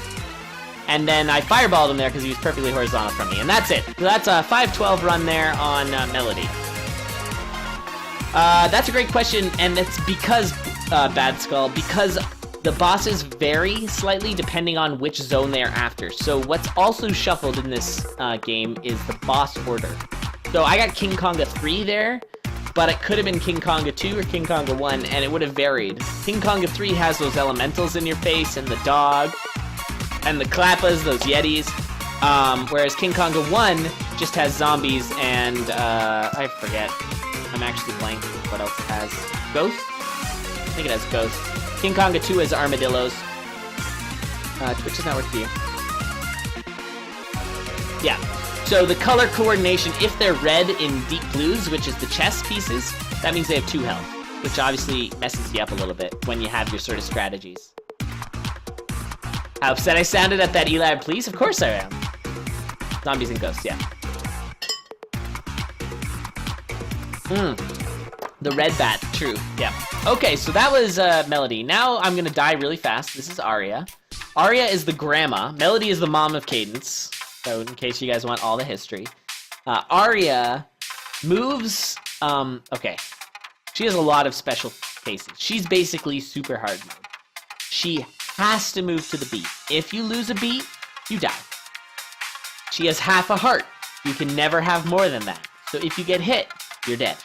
And then I fireballed him there because he was perfectly horizontal from me. And that's it. So that's a 5-12 run there on Melody. That's a great question, and it's because, Bad Skull, because the bosses vary slightly depending on which zone they are after. So what's also shuffled in this game is the boss order. So I got King Konga 3 there, but it could have been King Konga 2 or King Konga 1, and it would have varied. King Konga 3 has those elementals in your face, and the dog, and the Klappas, those Yetis, whereas King Konga 1 just has zombies and, I forget. I'm actually blank what else it has. Ghost? I think it has Ghost. King Konga 2 has armadillos. Twitch does not work for you. Yeah. So the color coordination, if they're red in deep blues, which is the chess pieces, that means they have 2 health, which obviously messes you up a little bit when you have your sort of strategies. How upset I sounded at that Elab, please? Of course I am. Zombies and ghosts, yeah. The red bat, true, yeah. Okay, so that was Melody. Now I'm gonna die really fast. This is Arya. Arya is the grandma. Melody is the mom of Cadence. So in case you guys want all the history. Arya moves, okay. She has a lot of special cases. She's basically super hard mode. She has to move to the beat. If you lose a beat, you die. She has half a heart. You can never have more than that. So if you get hit, you're dead.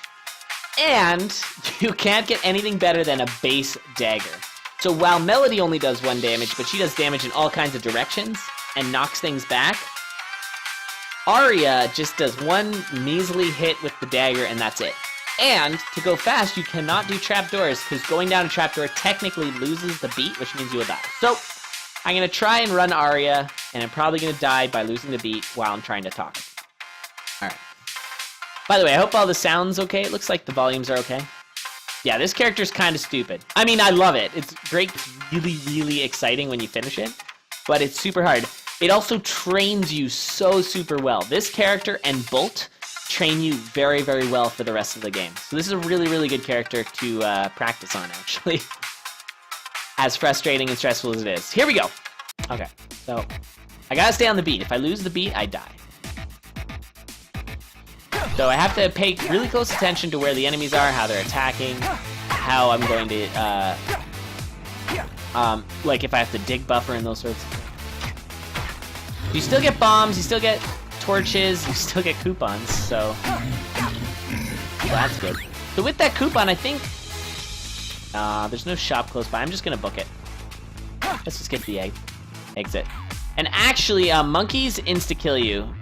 And you can't get anything better than a base dagger. So while Melody only does 1 damage, but she does damage in all kinds of directions and knocks things back, Arya just does 1 measly hit with the dagger and that's it. And to go fast, you cannot do trapdoors because going down a trapdoor technically loses the beat, which means you will die. So I'm going to try and run Arya, and I'm probably going to die by losing the beat while I'm trying to talk. Alright. By the way, I hope all the sound's okay. It looks like the volumes are okay. Yeah, this character's kind of stupid. I mean, I love it. It's great. It's really, really exciting when you finish it, but it's super hard. It also trains you so super well. This character and Bolt train you very, very well for the rest of the game. So this is a really, really good character to practice on, actually. As frustrating and stressful as it is. Here we go. Okay, so I gotta stay on the beat. If I lose the beat, I die. So I have to pay really close attention to where the enemies are, how they're attacking, how I'm going to, like if I have to dig buffer and those sorts of things. You still get bombs, you still get torches, you still get coupons, so that's good. So with that coupon, I think, there's no shop close by. I'm just gonna book it. Let's just get the exit. And actually, monkeys insta-kill you,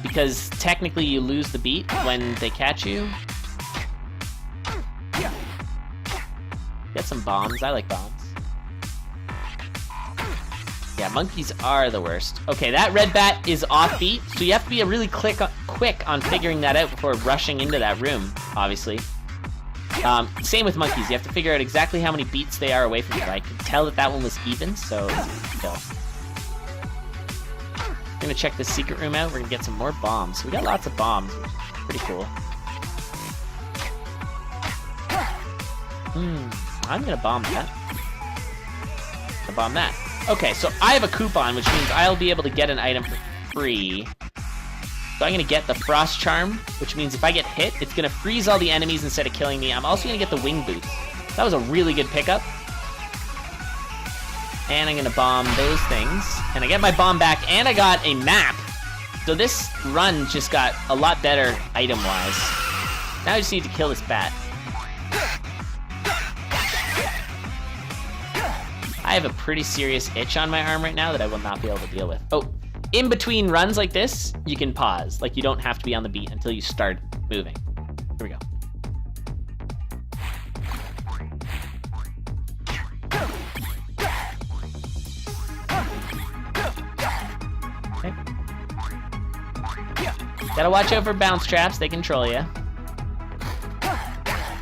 because technically you lose the beat when they catch you. Get some bombs. I like bombs. Yeah, monkeys are the worst. Okay, that red bat is off beat, so you have to be really quick on figuring that out before rushing into that room, obviously. Same with monkeys. You have to figure out exactly how many beats they are away from you. I could tell that one was even, so it's easy to kill. We're gonna check this secret room out. We're gonna get some more bombs. We got lots of bombs, which is pretty cool. I'm gonna bomb that. I'm gonna bomb that. Okay, so I have a coupon, which means I'll be able to get an item for free. So I'm gonna get the Frost Charm, which means if I get hit, it's gonna freeze all the enemies instead of killing me. I'm also gonna get the Wing Boots. That was a really good pickup. And I'm gonna bomb those things. And I get my bomb back, and I got a map. So this run just got a lot better item-wise. Now I just need to kill this bat. I have a pretty serious itch on my arm right now that I will not be able to deal with. Oh, in between runs like this, you can pause. Like, you don't have to be on the beat until you start moving. Here we go. Okay. Gotta watch out for bounce traps. They control you.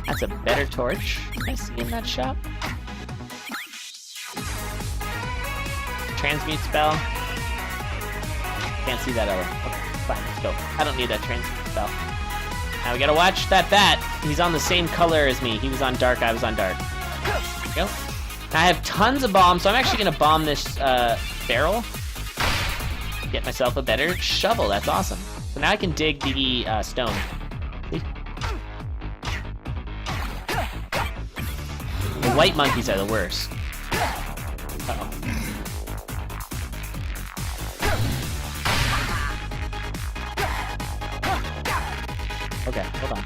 That's a better torch. Can I see in that shop? Transmute spell. Can't see that element. Okay, fine, let's go. I don't need that transmute spell. Now we gotta watch that bat. He's on the same color as me. He was on dark, I was on dark. There we go. Now I have tons of bombs, so I'm actually gonna bomb this barrel. Get myself a better shovel, that's awesome. So now I can dig the stone. See? The white monkeys are the worst. Uh-oh. Okay, hold on.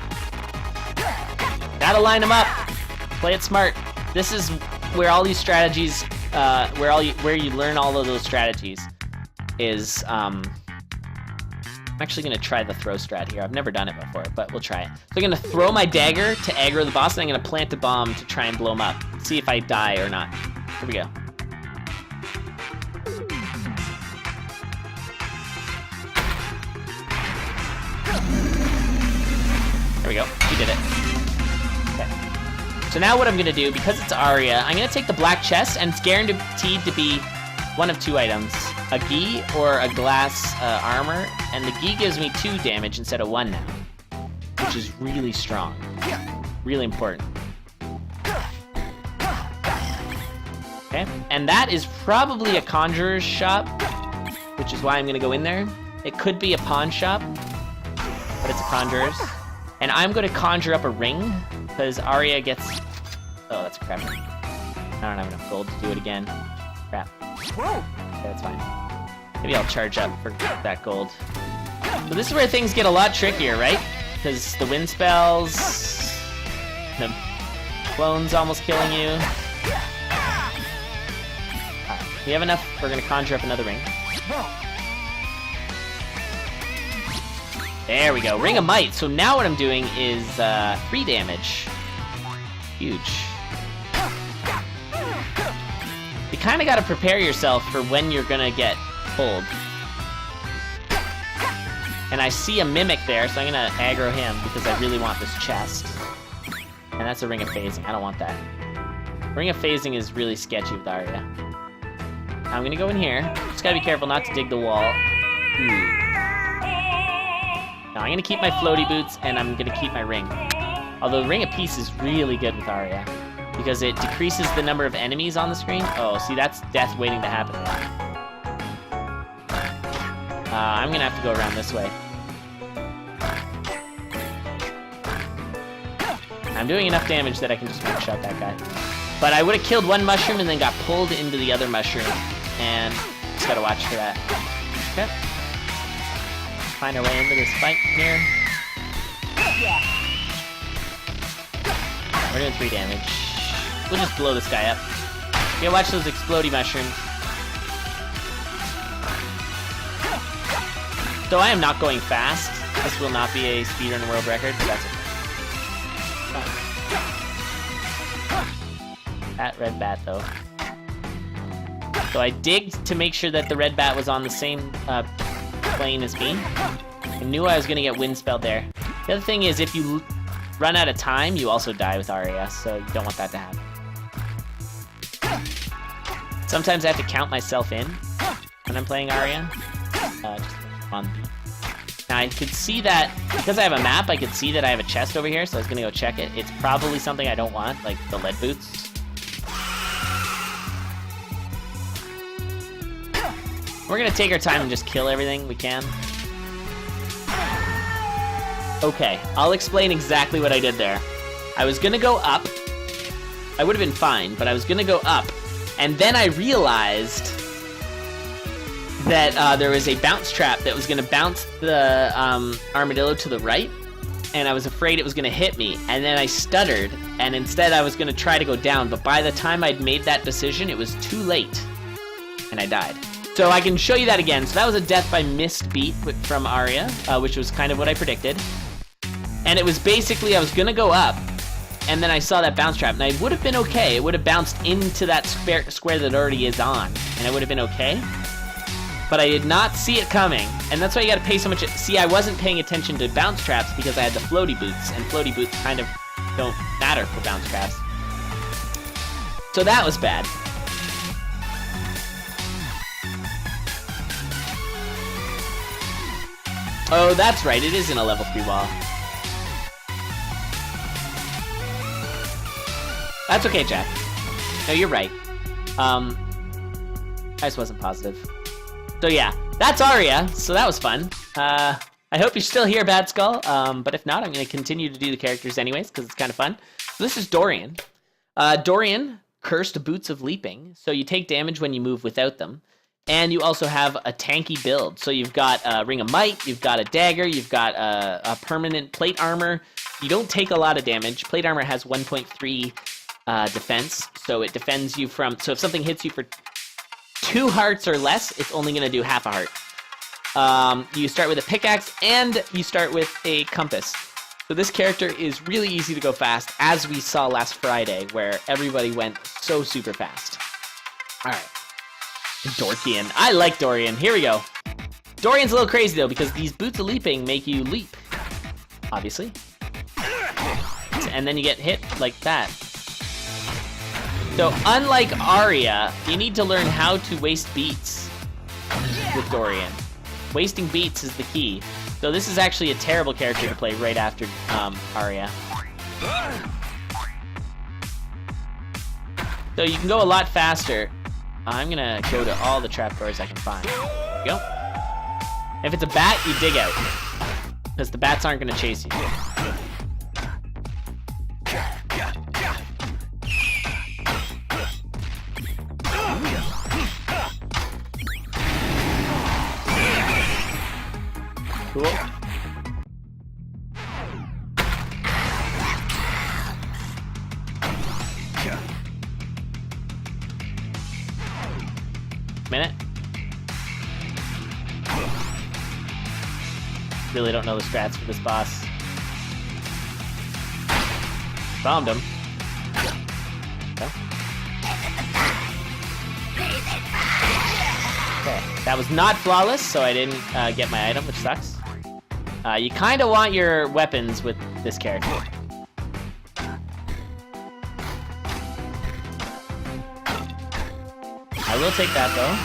Gotta line them up. Play it smart. This is where all these strategies, where you learn all of those strategies, is I'm actually gonna try the throw strat here. I've never done it before, but we'll try it. So I'm gonna throw my dagger to aggro the boss, and I'm gonna plant a bomb to try and blow him up. See if I die or not. Here we go. There we go. We did it. Okay. So now what I'm gonna do, because it's Arya, I'm gonna take the black chest, and it's guaranteed to be one of two items. A gi or a glass armor, and the gi gives me 2 damage instead of 1 now, which is really strong. Really important. Okay, and that is probably a conjurer's shop, which is why I'm gonna go in there. It could be a pawn shop, but it's a conjurer's. And I'm gonna conjure up a ring, because Arya gets... Oh, that's crap. I don't have enough gold to do it again. Crap. Okay, that's fine. Maybe I'll charge up for that gold. So this is where things get a lot trickier, right? Because the wind spells... The clone's almost killing you. We have enough, we're gonna conjure up another ring. There we go, Ring of Might. So now what I'm doing is 3 damage. Huge. You kinda gotta prepare yourself for when you're gonna get pulled. And I see a mimic there, so I'm gonna aggro him because I really want this chest. And that's a Ring of Phasing, I don't want that. Ring of Phasing is really sketchy with Arya. I'm gonna go in here. Just gotta be careful not to dig the wall. Ooh. Now I'm gonna keep my floaty boots, and I'm gonna keep my ring. Although Ring of Peace is really good with Arya, because it decreases the number of enemies on the screen. Oh, see, that's death waiting to happen. I'm gonna have to go around this way. I'm doing enough damage that I can just one-shot that guy. But I would have killed one mushroom and then got pulled into the other mushroom, and just gotta watch for that. Okay. Find our way into this fight here. We're doing 3 damage. We'll just blow this guy up. Yeah, watch those explodey mushrooms. So I am not going fast. This will not be a speedrun world record, but that's okay. That red bat, though. So I digged to make sure that the red bat was on the same plane as me. I knew I was gonna get wind spelled there. The other thing is, if you run out of time, you also die with Arya, so you don't want that to happen. Sometimes I have to count myself in when I'm playing Arya. Just on the beat. Now I could see that, because I have a map, I could see that I have a chest over here, so I was gonna go check it. It's probably something I don't want, like the lead boots. We're gonna take our time and just kill everything we can. Okay, I'll explain exactly what I did there. I was gonna go up. I would have been fine, but I was gonna go up, and then I realized that there was a bounce trap that was gonna bounce the armadillo to the right, and I was afraid it was gonna hit me, and then I stuttered, and instead I was gonna try to go down, but by the time I'd made that decision, it was too late, and I died. So I can show you that again. So that was a death by missed beat from Arya, which was kind of what I predicted. And it was basically, I was gonna go up, and then I saw that bounce trap, and I would have been okay. It would have bounced into that square that already is on, and I would have been okay. But I did not see it coming, and that's why you gotta pay so much. See, I wasn't paying attention to bounce traps because I had the floaty boots, and floaty boots kind of don't matter for bounce traps. So that was bad. Oh, that's right, it is in a level 3 wall. That's okay, Jack. No, you're right. I just wasn't positive. So yeah, that's Arya, so that was fun. I hope you're still here, Bad Skull, but if not, I'm going to continue to do the characters anyways, because it's kind of fun. So this is Dorian. Dorian, Cursed Boots of Leaping, so you take damage when you move without them. And you also have a tanky build. So you've got a Ring of Might, you've got a dagger, you've got a permanent plate armor. You don't take a lot of damage. Plate armor has 1.3 defense, so it defends you from... So if something hits you for 2 hearts or less, it's only going to do half a heart. You start with a pickaxe, and you start with a compass. So this character is really easy to go fast, as we saw last Friday, where everybody went so super fast. Alright. Dorian. I like Dorian. Here we go. Dorian's a little crazy, though, because these Boots of Leaping make you leap. Obviously. And then you get hit like that. So, unlike Arya, you need to learn how to waste beats with Dorian. Wasting beats is the key. So this is actually a terrible character to play right after Arya. So you can go a lot faster. I'm gonna go to all the trapdoors I can find. There we go. If it's a bat, you dig out. Because the bats aren't gonna chase you. Cool. Minute. Really don't know the strats for this boss. Bombed him. Okay. Okay. That was not flawless, so I didn't get my item, which sucks. You kind of want your weapons with this character. I will take that, though.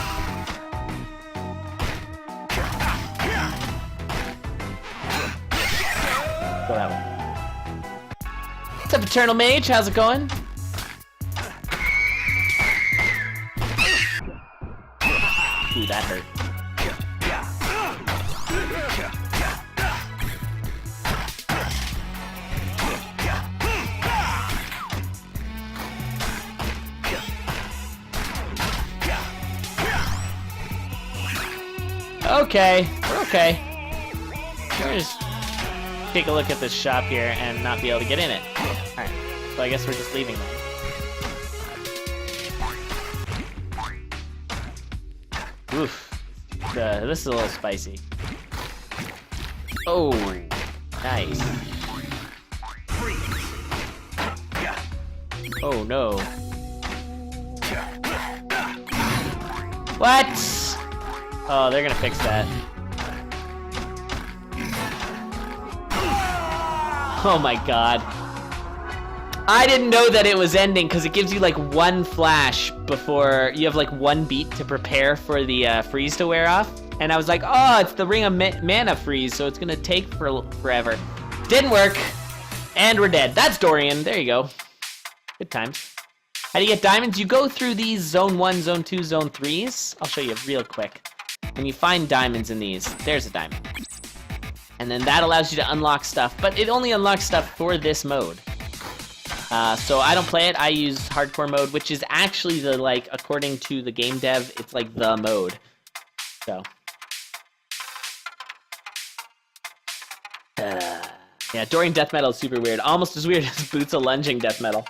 Go that way. What's up, Eternal Mage? How's it going? Ooh, that hurt. Okay, we're okay. We're gonna just take a look at this shop here and not be able to get in it. Alright, so I guess we're just leaving then. Oof. This is a little spicy. Oh, nice. Oh no. What? Oh, they're gonna fix that. Oh my god. I didn't know that it was ending because it gives you like one flash before you have like one beat to prepare for the freeze to wear off. And I was like, oh, it's the Ring of Mana freeze, so it's gonna take forever. Didn't work. And we're dead. That's Dorian. There you go. Good times. How do you get diamonds? You go through these Zone 1, Zone 2, Zone 3s. I'll show you real quick. And you find diamonds in these. There's a diamond. And then that allows you to unlock stuff, but it only unlocks stuff for this mode. So I don't play it. I use hardcore mode, which is actually the, like, according to the game dev, it's like the mode. So. Yeah, Dorian death metal is super weird. Almost as weird as Boots of Lunging death metal.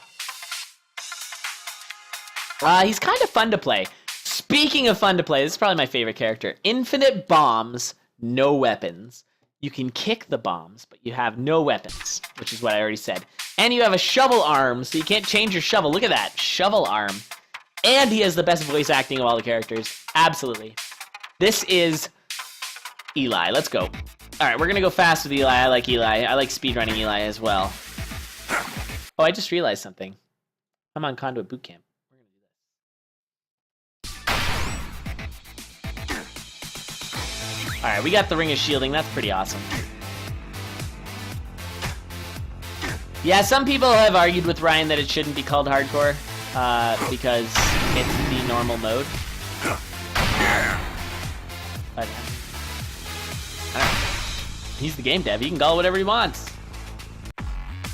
He's kind of fun to play. Speaking of fun to play, this is probably my favorite character. Infinite bombs, no weapons. You can kick the bombs, but you have no weapons, which is what I already said. And you have a shovel arm, so you can't change your shovel. Look at that, shovel arm. And he has the best voice acting of all the characters. Absolutely. This is Eli. Let's go. All right, we're going to go fast with Eli. I like Eli. I like speedrunning Eli as well. Oh, I just realized something. I'm on CoNDUIT Bootcamp. Alright, we got the Ring of Shielding. That's pretty awesome. Yeah, some people have argued with Ryan that it shouldn't be called hardcore, because it's the normal mode. But, I don't know. He's the game dev. He can call it whatever he wants.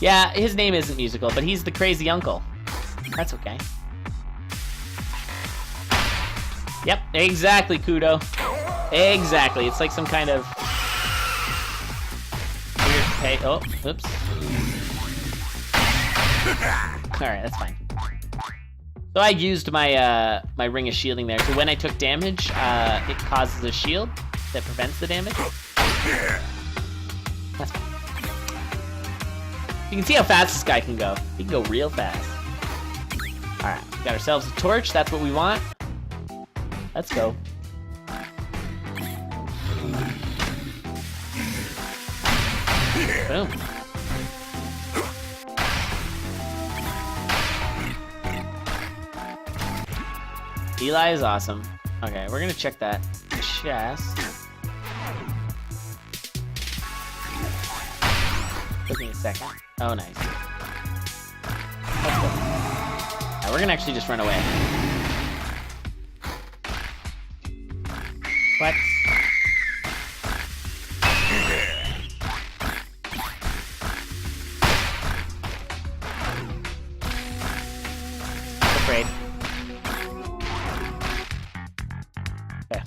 Yeah, his name isn't musical, but he's the crazy uncle. That's okay. Yep, exactly, Kudo. Exactly. It's like some kind of weird pay. Oh, oops. Alright, that's fine. So I used my my ring of shielding there. So when I took damage, it causes a shield that prevents the damage. That's fine. You can see how fast this guy can go. He can go real fast. Alright, we got ourselves a torch. That's what we want. Let's go. Boom. Eli is awesome. Okay, we're gonna check that chest. Give me a second. Oh, nice. Let's go. Right, we're gonna actually just run away. What? Afraid. Okay.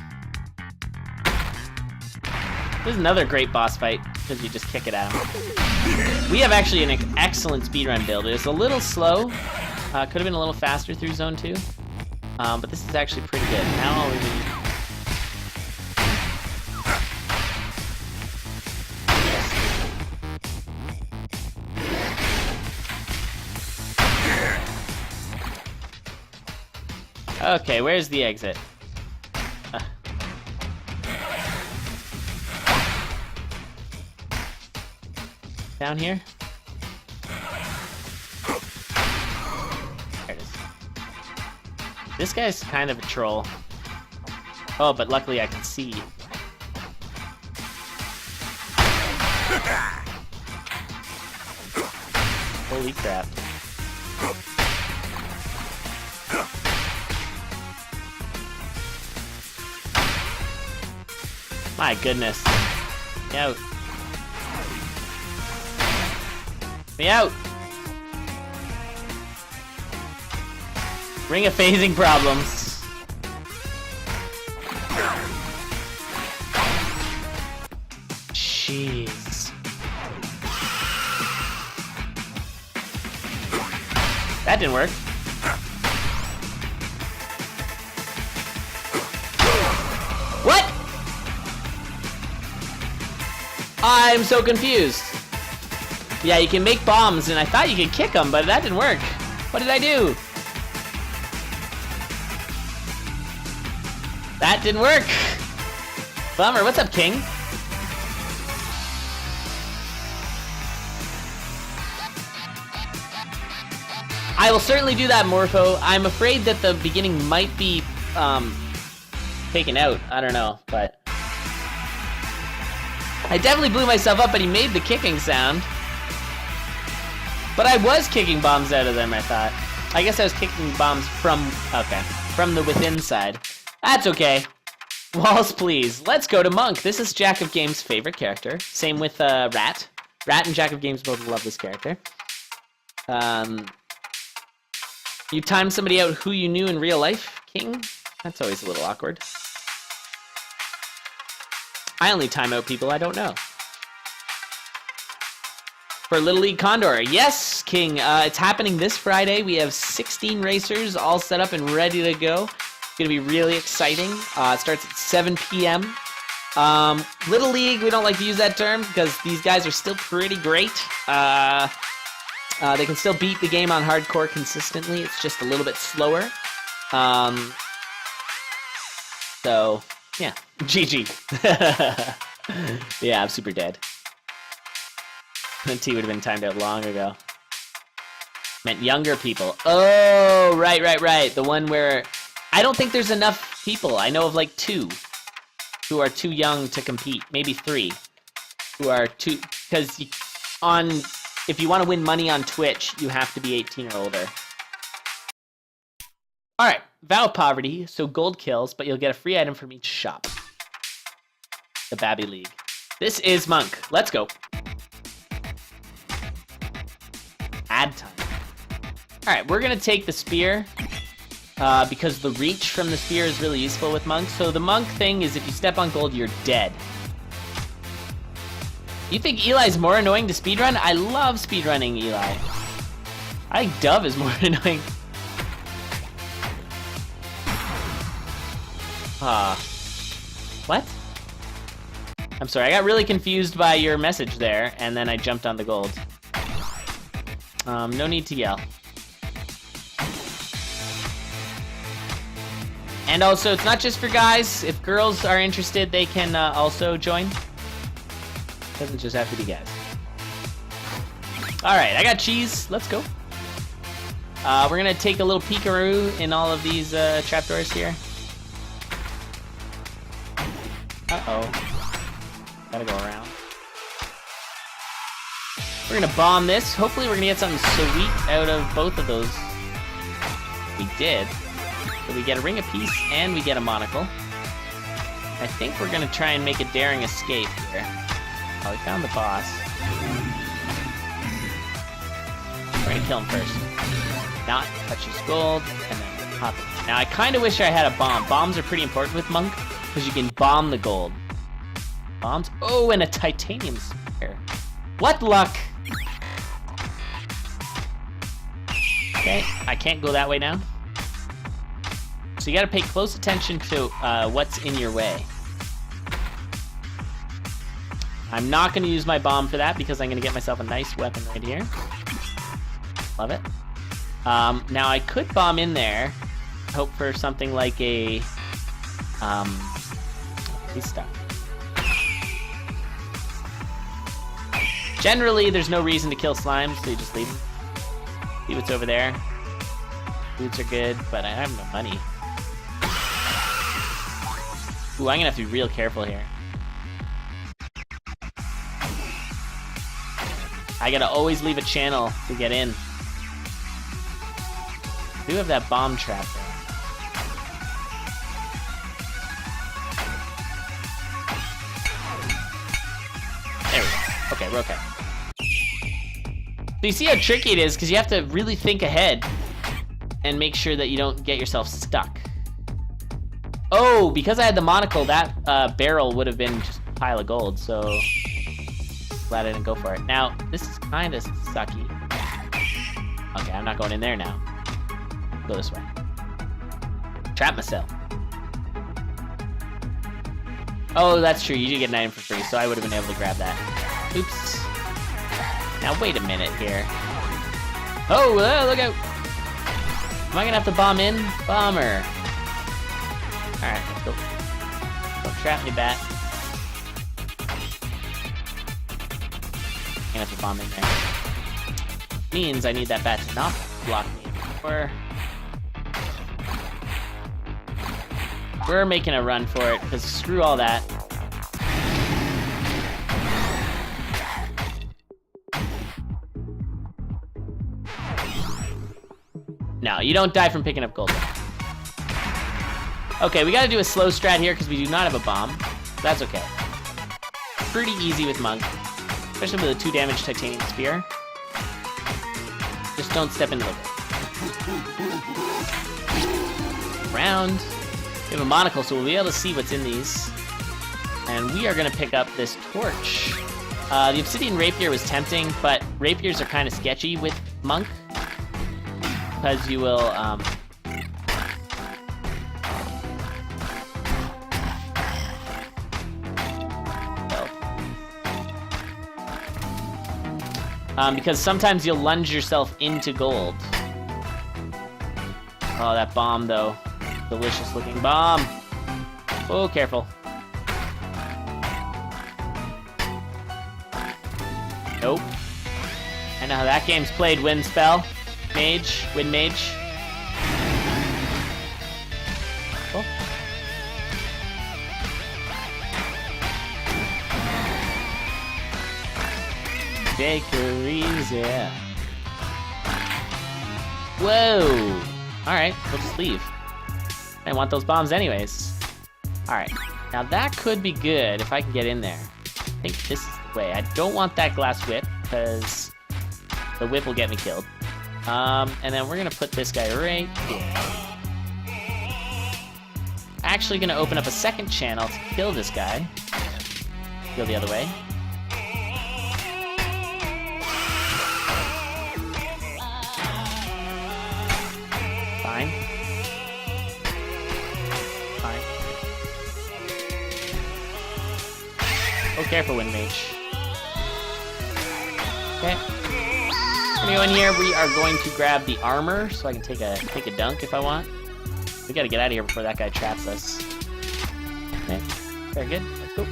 This is another great boss fight because you just kick it at him. We have actually an excellent speedrun build. It's a little slow. Could have been a little faster through Zone 2. But this is actually pretty good. Now all we need... Okay, where's the exit? Down here? There it is. This guy's kind of a troll. Oh, but luckily I can see. Holy crap. My goodness. Get out. Me out. Ring of phasing problems. Jeez. That didn't work. What? I'm so confused. Yeah, you can make bombs, and I thought you could kick them, but that didn't work. What did I do? That didn't work. Bummer. What's up, King? I will certainly do that, Morpho. I'm afraid that the beginning might be taken out. I don't know, but... I definitely blew myself up, but he made the kicking sound. But I was kicking bombs out of them, I thought. I guess I was kicking bombs from... Okay. From the within side. That's okay. Walls, please. Let's go to Monk. This is Jack of Games' favorite character. Same with Rat. Rat and Jack of Games both love this character. You timed somebody out who you knew in real life, King? That's always a little awkward. I only time out people I don't know. For Little League Condor. Yes, King. It's happening this Friday. We have 16 racers all set up and ready to go. It's going to be really exciting. It starts at 7 p.m. Little League, we don't like to use that term because these guys are still pretty great. They can still beat the game on hardcore consistently. It's just a little bit slower. So, yeah. GG. Yeah, I'm super dead. The T would have been timed out long ago. Meant younger people. Oh, right. The one where... I don't think there's enough people. I know of like 2 who are too young to compete. Maybe 3 who are too... Because on if you want to win money on Twitch, you have to be 18 or older. All right, vow of poverty, so gold kills, but you'll get a free item from each shop. The Babby League. This is Monk. Let's go. Ad time. All right, we're gonna take the spear because the reach from the spear is really useful with Monk. So the Monk thing is if you step on gold, you're dead. You think Eli's more annoying to speedrun? I love speedrunning Eli. I think Dove is more annoying. What? I'm sorry, I got really confused by your message there, and then I jumped on the gold. No need to yell. And also, it's not just for guys. If girls are interested, they can also join. Doesn't just have to be guys. All right, I got cheese. Let's go. We're gonna take a little peekaroo in all of these trapdoors here. Uh-oh. Gotta go around. We're gonna bomb this. Hopefully we're gonna get something sweet out of both of those. We did. So we get a ring of peace and we get a monocle. I think we're gonna try and make a daring escape here. Oh, we found the boss. We're gonna kill him first. Not touch his gold, and then pop it. Now I kinda wish I had a bomb. Bombs are pretty important with Monk, because you can bomb the gold. Bombs? Oh, and a titanium spear. What luck! Okay, I can't go that way now. So you gotta pay close attention to what's in your way. I'm not gonna use my bomb for that because I'm gonna get myself a nice weapon right here. Love it. Now I could bomb in there, hope for something like a, he's stuck. Generally, there's no reason to kill slimes, so you just leave them. See what's over there. Boots are good, but I have no money. Ooh, I'm gonna have to be real careful here. I gotta always leave a channel to get in. I do have that bomb trap there. There we go. Okay, we're okay. So you see how tricky it is, because you have to really think ahead and make sure that you don't get yourself stuck. Oh, because I had the monocle, that barrel would have been just a pile of gold, so glad I didn't go for it. Now, this is kind of sucky. Okay, I'm not going in there now. Go this way. Trap myself. Oh, that's true. You do get an item for free, so I would have been able to grab that. Oops. Now, wait a minute here. Oh, look out. Am I going to have to bomb in? Bomber. Alright, let's go. Don't trap me, bat. I'm gonna have to bomb in there. Means I need that bat to not block me. We're making a run for it, because screw all that. No, you don't die from picking up gold. Okay, we gotta do a slow strat here because we do not have a bomb. That's okay. Pretty easy with Monk, especially with a 2 damage titanium spear. Just don't step into the round. We have a monocle, so we'll be able to see what's in these. And we are gonna pick up this torch. The obsidian rapier was tempting, but rapiers are kind of sketchy with Monk because you will because sometimes you'll lunge yourself into gold. Oh, that bomb, though. Delicious looking bomb. Oh, careful. Nope. I know how that game's played. Wind spell. Mage. Wind mage. Oh. Take her easy. Whoa! Alright, we'll just leave. I didn't want those bombs anyways. Alright, now that could be good if I can get in there. I think this is the way. I don't want that glass whip, because the whip will get me killed. And then we're gonna put this guy right here. Actually gonna open up a second channel to kill this guy. Go the other way. Fine. Fine. Oh, careful, Wind Mage. Okay. We're gonna go in here. We are going to grab the armor so I can take a dunk if I want. We gotta get out of here before that guy traps us. Okay. Very good. Let's go.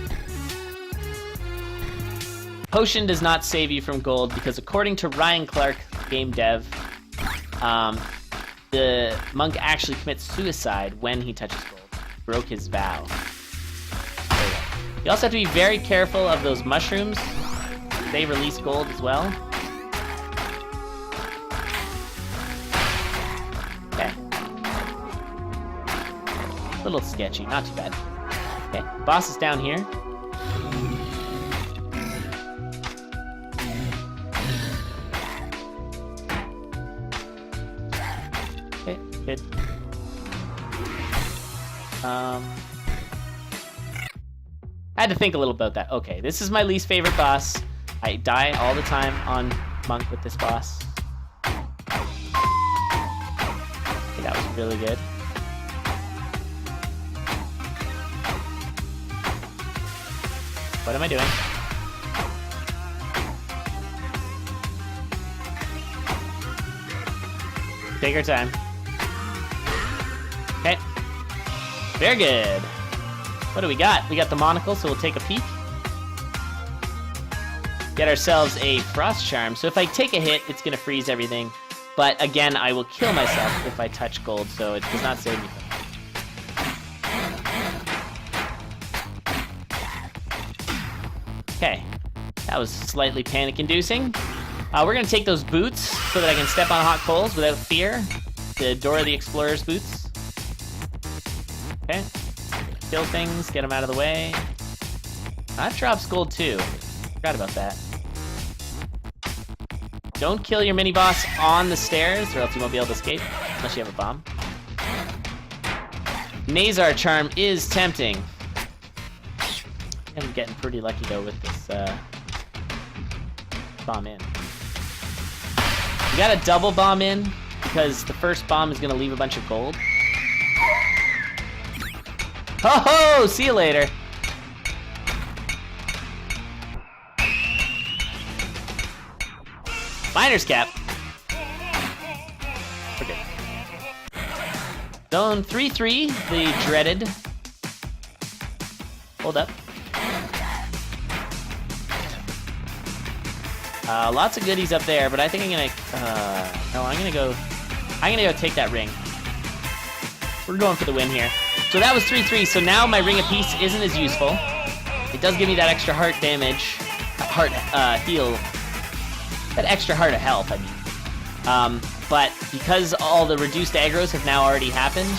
Potion does not save you from gold because according to Ryan Clark, game dev, the monk actually commits suicide when he touches gold. Broke his vow. You also have to be very careful of those mushrooms. They release gold as well. Okay. A little sketchy, not too bad. Okay, boss is down here. Okay, good. I had to think a little about that. Okay, this is my least favorite boss. I die all the time on monk with this boss. Okay, that was really good. What am I doing? Take your time. Okay. Very good. What do we got? We got the monocle, so we'll take a peek. Get ourselves a frost charm. So if I take a hit, it's gonna freeze everything. But again, I will kill myself if I touch gold, so it does not save me from that. Okay, that was slightly panic-inducing. We're gonna take those boots so that I can step on hot coals without fear. The Dora the Explorer's boots. Okay, kill things, get them out of the way. That drops gold too. Forgot about that. Don't kill your mini-boss on the stairs or else you won't be able to escape, unless you have a bomb. Nazar charm is tempting. I'm getting pretty lucky though with this bomb in. You gotta double bomb in because the first bomb is gonna leave a bunch of gold. Ho ho! See you later. Miner's cap. Okay. Zone 3-3, the dreaded. Hold up. Lots of goodies up there, but I think I'm gonna, no, I'm gonna go take that ring. We're going for the win here. So that was 3-3, so now my Ring of Peace isn't as useful. It does give me that extra heart damage, heart, heal, that extra heart of health, I mean. But because all the reduced aggros have now already happened,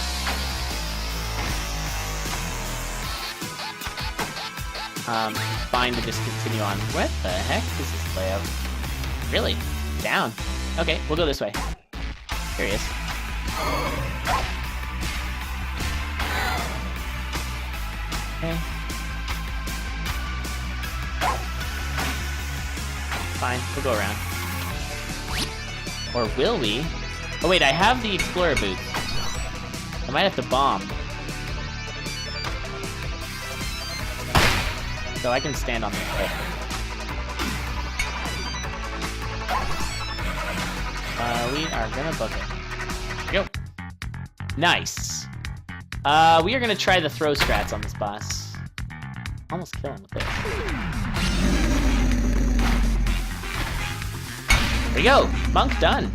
fine to just continue on. What the heck is this layout? Really? Down. Okay, we'll go this way. Here he is. Okay. Fine, we'll go around. Or will we? Oh wait, I have the Explorer boots. I might have to bomb. So I can stand on this way. We are gonna book it. Go. Nice. We are gonna try the throw strats on this boss. Almost kill him with this. There you go. Monk done.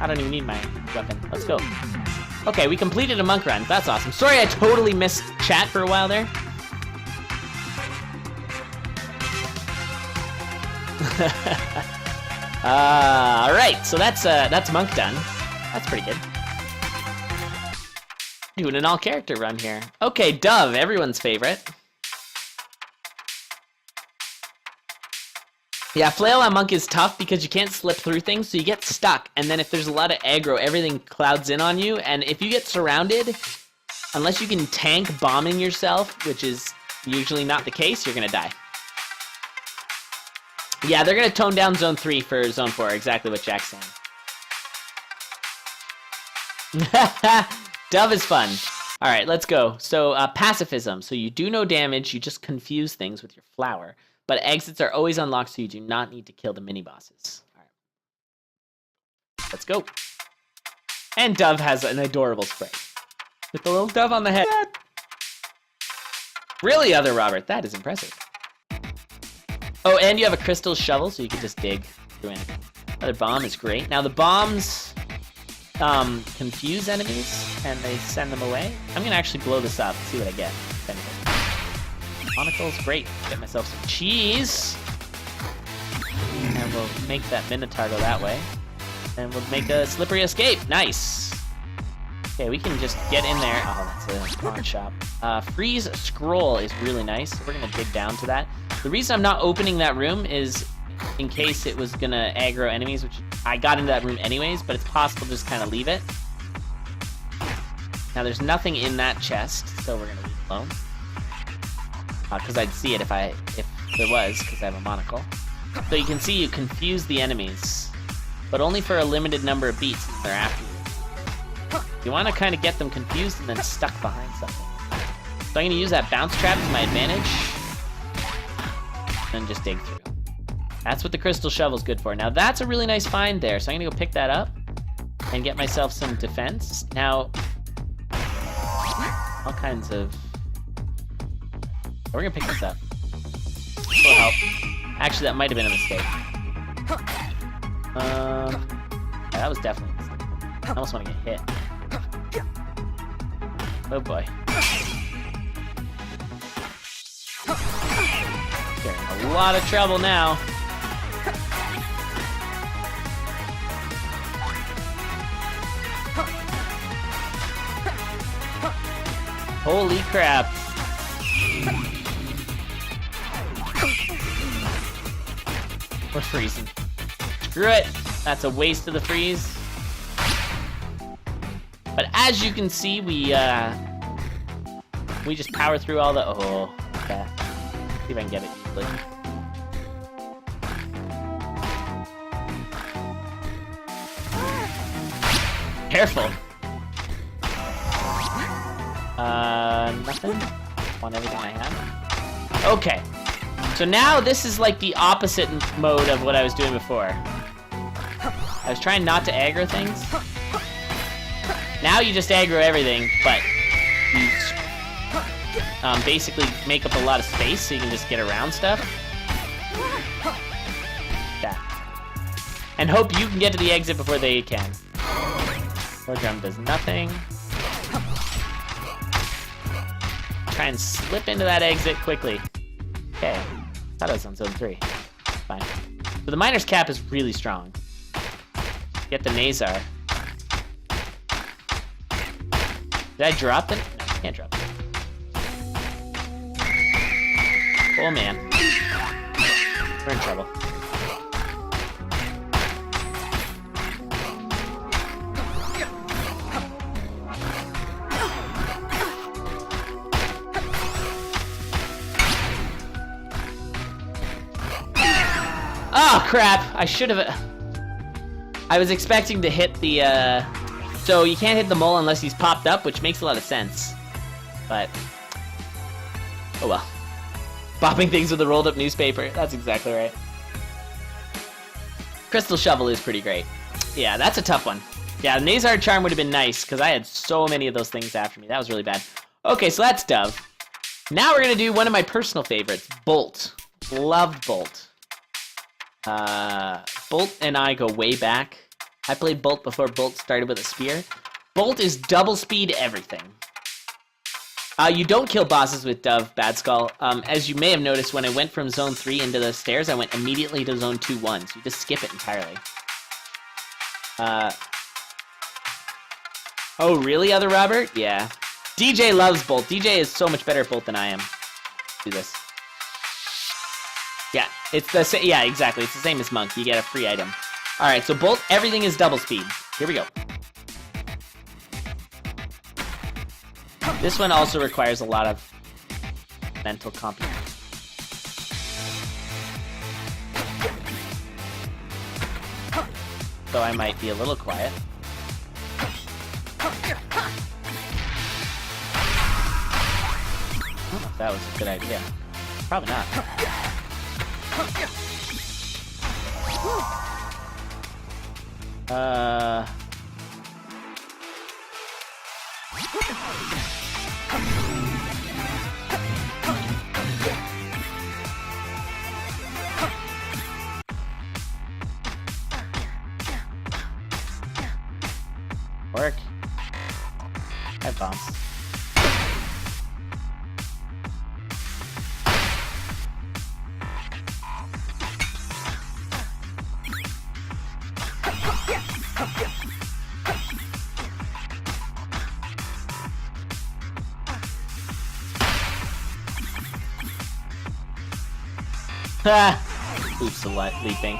I don't even need my weapon. Let's go. Okay, we completed a monk run. That's awesome. Sorry I totally missed chat for a while there. All right, so that's Monk done. That's pretty good. Doing an all-character run here. Okay, Dove, everyone's favorite. Yeah, Flail on Monk is tough because you can't slip through things, so you get stuck. And then if there's a lot of aggro, everything clouds in on you. And if you get surrounded, unless you can tank bombing yourself, which is usually not the case, you're going to die. Yeah, they're going to tone down Zone 3 for Zone 4, exactly what Jack's saying. Dove is fun. All right, let's go. So, pacifism. So you do no damage, you just confuse things with your flower. But exits are always unlocked, so you do not need to kill the mini-bosses. All right. Let's go. And Dove has an adorable spray. With the little dove on the head. Really, Other Robert? That is impressive. Oh, and you have a crystal shovel, so you can just dig through anything. Another bomb is great. Now, the bombs confuse enemies, and they send them away. I'm going to actually blow this up and see what I get. If anything. Monocle's great. Get myself some cheese. And we'll make that Minotaur go that way. And we'll make a slippery escape. Nice. Okay, we can just get in there. Oh, that's a pawn shop. Freeze scroll is really nice. We're going to dig down to that. The reason I'm not opening that room is in case it was going to aggro enemies, which I got into that room anyways, but it's possible to just kind of leave it. Now, there's nothing in that chest, so we're going to leave it alone. Because I'd see it if there was, because I have a monocle. So you can see you confuse the enemies, but only for a limited number of beats if they're after you. You want to kind of get them confused and then stuck behind something. So I'm going to use that bounce trap to my advantage, and just dig through. That's what the crystal shovel's good for. Now that's a really nice find there, so I'm going to go pick that up and get myself some defense. Now, all kinds of... We're gonna pick this up. This will help. Actually, that might have been a mistake. Yeah, that was definitely a mistake. I almost want to get hit. Oh boy. Getting a lot of trouble now. Holy crap. We're freezing. Screw it. That's a waste of the freeze. But as you can see, we just power through all the... Oh, okay. See if I can get it easily. Careful. Nothing. Want everything I have. Okay. So now this is like the opposite mode of what I was doing before. I was trying not to aggro things. Now you just aggro everything, but you basically make up a lot of space so you can just get around stuff. That. And hope you can get to the exit before they can. Floor drum does nothing. Try and slip into that exit quickly. Okay. Thought I was on Zone 3. Fine. So the Miner's Cap is really strong. Get the Nazar. Did I drop it? No, I can't drop it. Oh man. We're in trouble. Oh crap! I should have... I was expecting to hit the, So you can't hit the mole unless he's popped up, which makes a lot of sense. But... oh well. Bopping things with a rolled up newspaper. That's exactly right. Crystal Shovel is pretty great. Yeah, that's a tough one. Yeah, Nazar Charm would have been nice, because I had so many of those things after me. That was really bad. Okay, so that's Dove. Now we're going to do one of my personal favorites, Bolt. Loved Bolt. Bolt and I go way back. I played Bolt before Bolt started with a spear. Bolt is double speed everything. You don't kill bosses with Dove, Bad Skull. As you may have noticed, when I went from Zone 3 into the stairs, I went immediately to Zone 2-1, so you just skip it entirely. Oh, really, Other Robert? Yeah. DJ loves Bolt. DJ is so much better at Bolt than I am. Do this. Yeah, it's the same. Yeah, exactly. It's the same as Monk. You get a free item. All right, so Bolt, everything is double speed. Here we go. This one also requires a lot of mental competence. So I might be a little quiet. I don't know if that was a good idea. Probably not. Work. I have bombs. Oops, a leaping.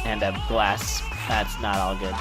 And a glass. That's not all good.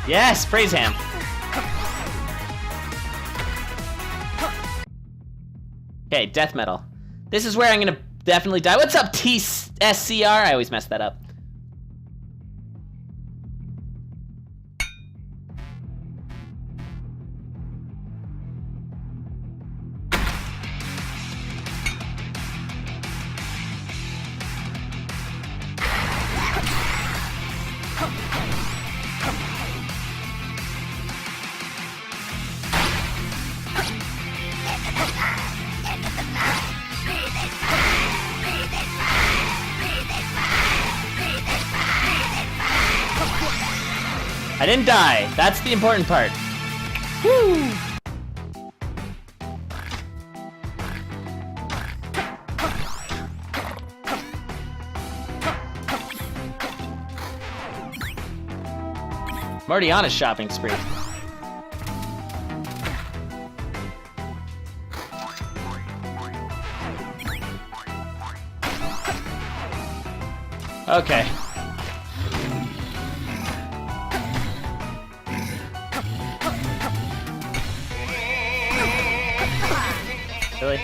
Yes, praise him. Okay, death metal. This is where I'm gonna definitely die. What's up, TSCR? I always mess that up. I didn't die. That's the important part. Woo! I'm already on a shopping spree. Okay. Really?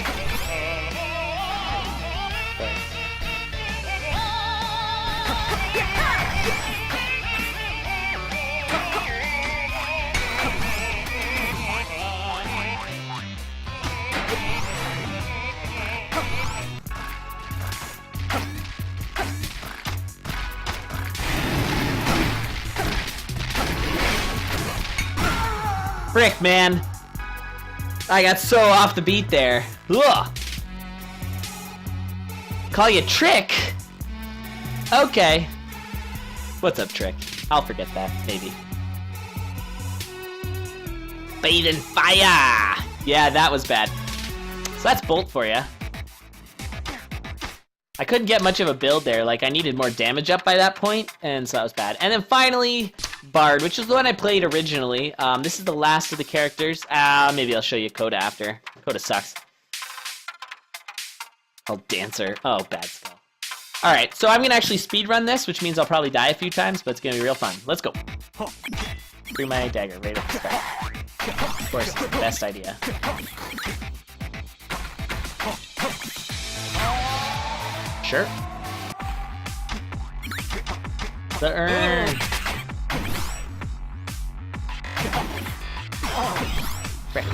Frick, man. I got so off the beat there. Ugh. Call you Trick? Okay. What's up, Trick? I'll forget that, maybe. Bathe in fire! Yeah, that was bad. So that's Bolt for you. I couldn't get much of a build there. Like, I needed more damage up by that point, and so that was bad. And then finally, Bard, which is the one I played originally. This is the last of the characters. Maybe I'll show you Coda after. Coda sucks. Oh, Dancer. Oh, Bad Skull. Alright, so I'm gonna actually speedrun this, which means I'll probably die a few times, but it's gonna be real fun. Let's go. Through my dagger, right off the start. Of course, it's the best idea. Sure. The urn. Frick.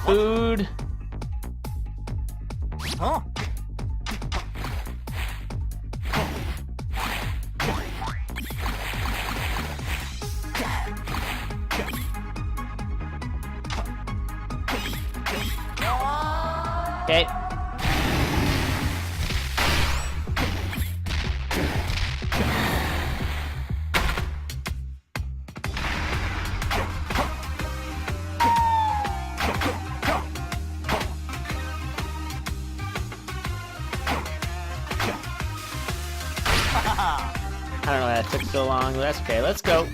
Food. Okay. I don't know why that took so long, but that's okay. Let's go.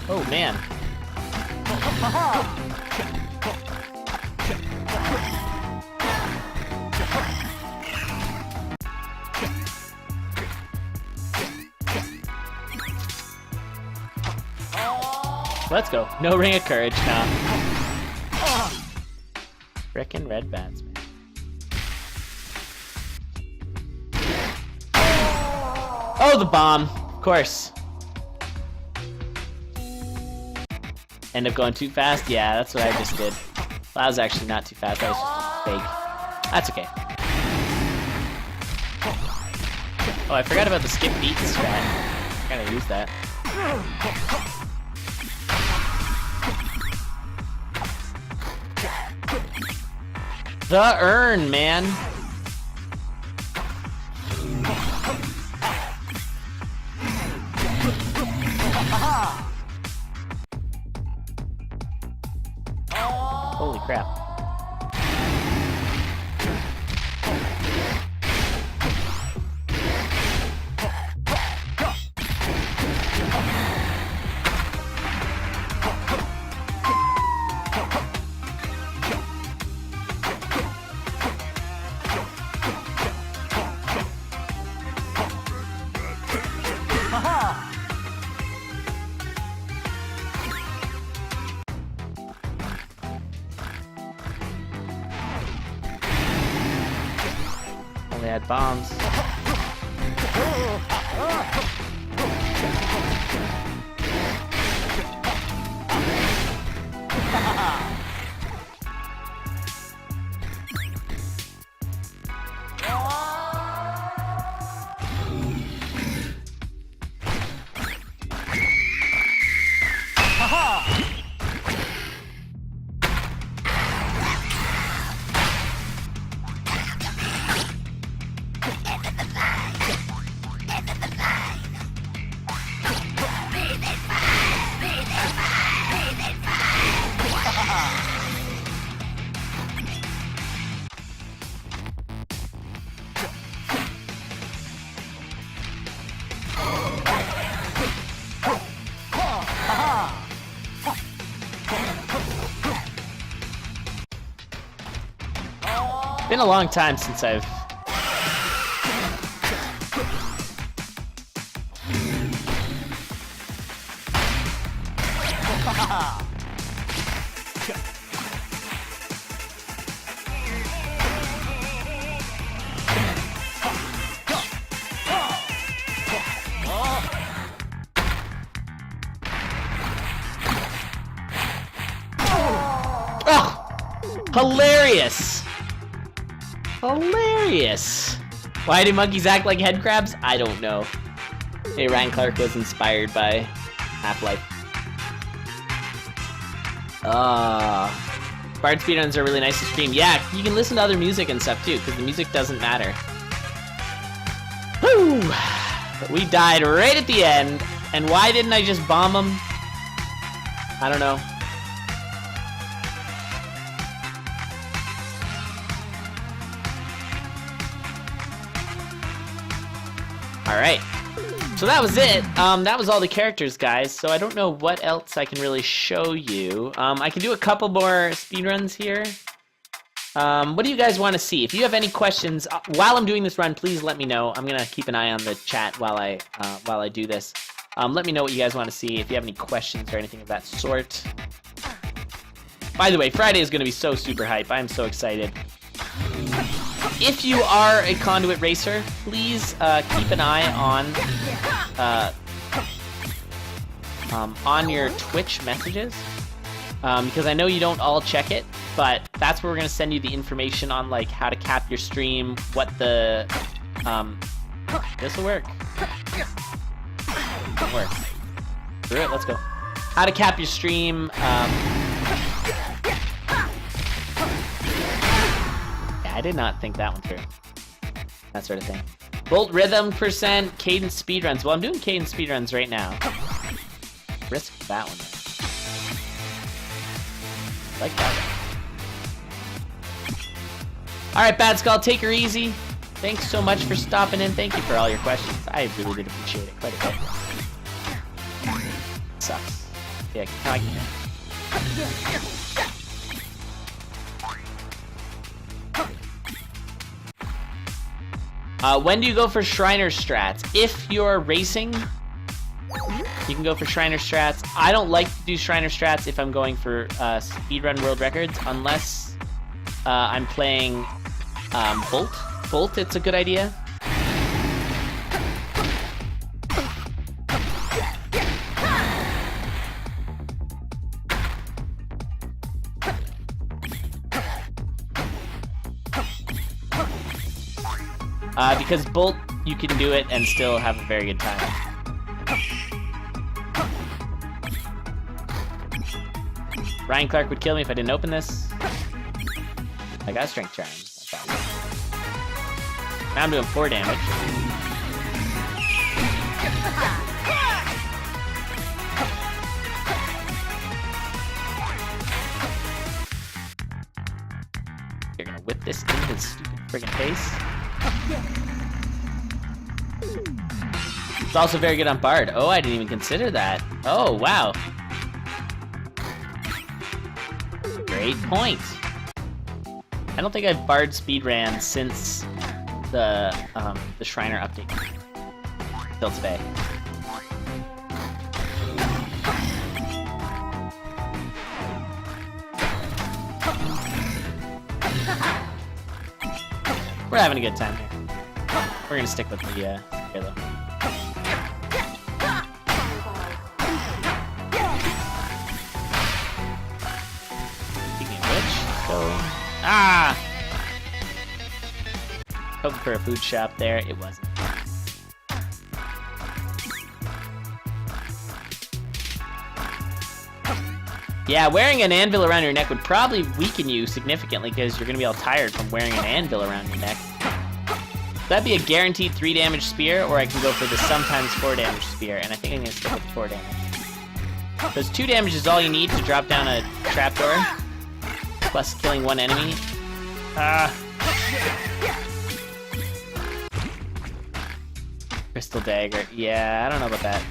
Oh, man. Let's go. No ring of courage now. Frickin' red bats, man. Oh, the bomb. Of course. End up going too fast? Yeah, that's what I just did. Well, that was actually not too fast. That was just fake. That's okay. Oh, I forgot about the skip beat strat. I gotta use that. The urn, man. Holy crap. They had bombs. Been a long time since I've hilarious! Hilarious! Why do monkeys act like head crabs? I don't know. Hey, Ryan Clark was inspired by Half-Life. Bard speedruns are really nice to stream. Yeah, you can listen to other music and stuff too, because the music doesn't matter. Woo! But we died right at the end, and why didn't I just bomb them? I don't know. Alright, so that was it. That was all the characters, guys, so I don't know what else I can really show you. I can do a couple more speedruns here. What do you guys want to see? If you have any questions while I'm doing this run, please let me know. I'm gonna keep an eye on the chat while I do this. Let me know what you guys want to see. If you have any questions or anything of that sort. By the way, Friday is gonna be so super hype. I'm so excited. If you are a Conduit racer, please keep an eye on your Twitch messages, because I know you don't all check it, but that's where we're gonna send you the information on like how to cap your stream, what the this will work. Don't work. Screw it. Let's go. How to cap your stream. I did not think that one through. That sort of thing. Bolt rhythm percent, cadence speedruns. Well, I'm doing cadence speedruns right now. Risk that one. Like that. Alright, Bad Skull, take her easy. Thanks so much for stopping in. Thank you for all your questions. I really did appreciate it quite a bit. Sucks. Yeah, when do you go for Shriner strats? If you're racing, you can go for Shriner strats. I don't like to do Shriner strats if I'm going for speedrun world records, unless I'm playing Bolt. Bolt, it's a good idea. Because Bolt, you can do it and still have a very good time. Ryan Clark would kill me if I didn't open this. I got strength charm. Now I'm doing 4 damage. You're gonna whip this into his stupid friggin' face. It's also very good on Bard. Oh, I didn't even consider that. Oh, wow. Great point. I don't think I've Bard speedran since the Shriner update till today. We're having a good time here. We're gonna stick with the Halo. Speaking of which, so hoping for a food shop there. It wasn't. Yeah, wearing an anvil around your neck would probably weaken you significantly because you're going to be all tired from wearing an anvil around your neck. That'd be a guaranteed 3 damage spear, or I can go for the sometimes 4 damage spear, and I think I'm going to stick with 4 damage. Because 2 damage is all you need to drop down a trapdoor, plus killing 1 enemy. Crystal Dagger. Yeah, I don't know about that.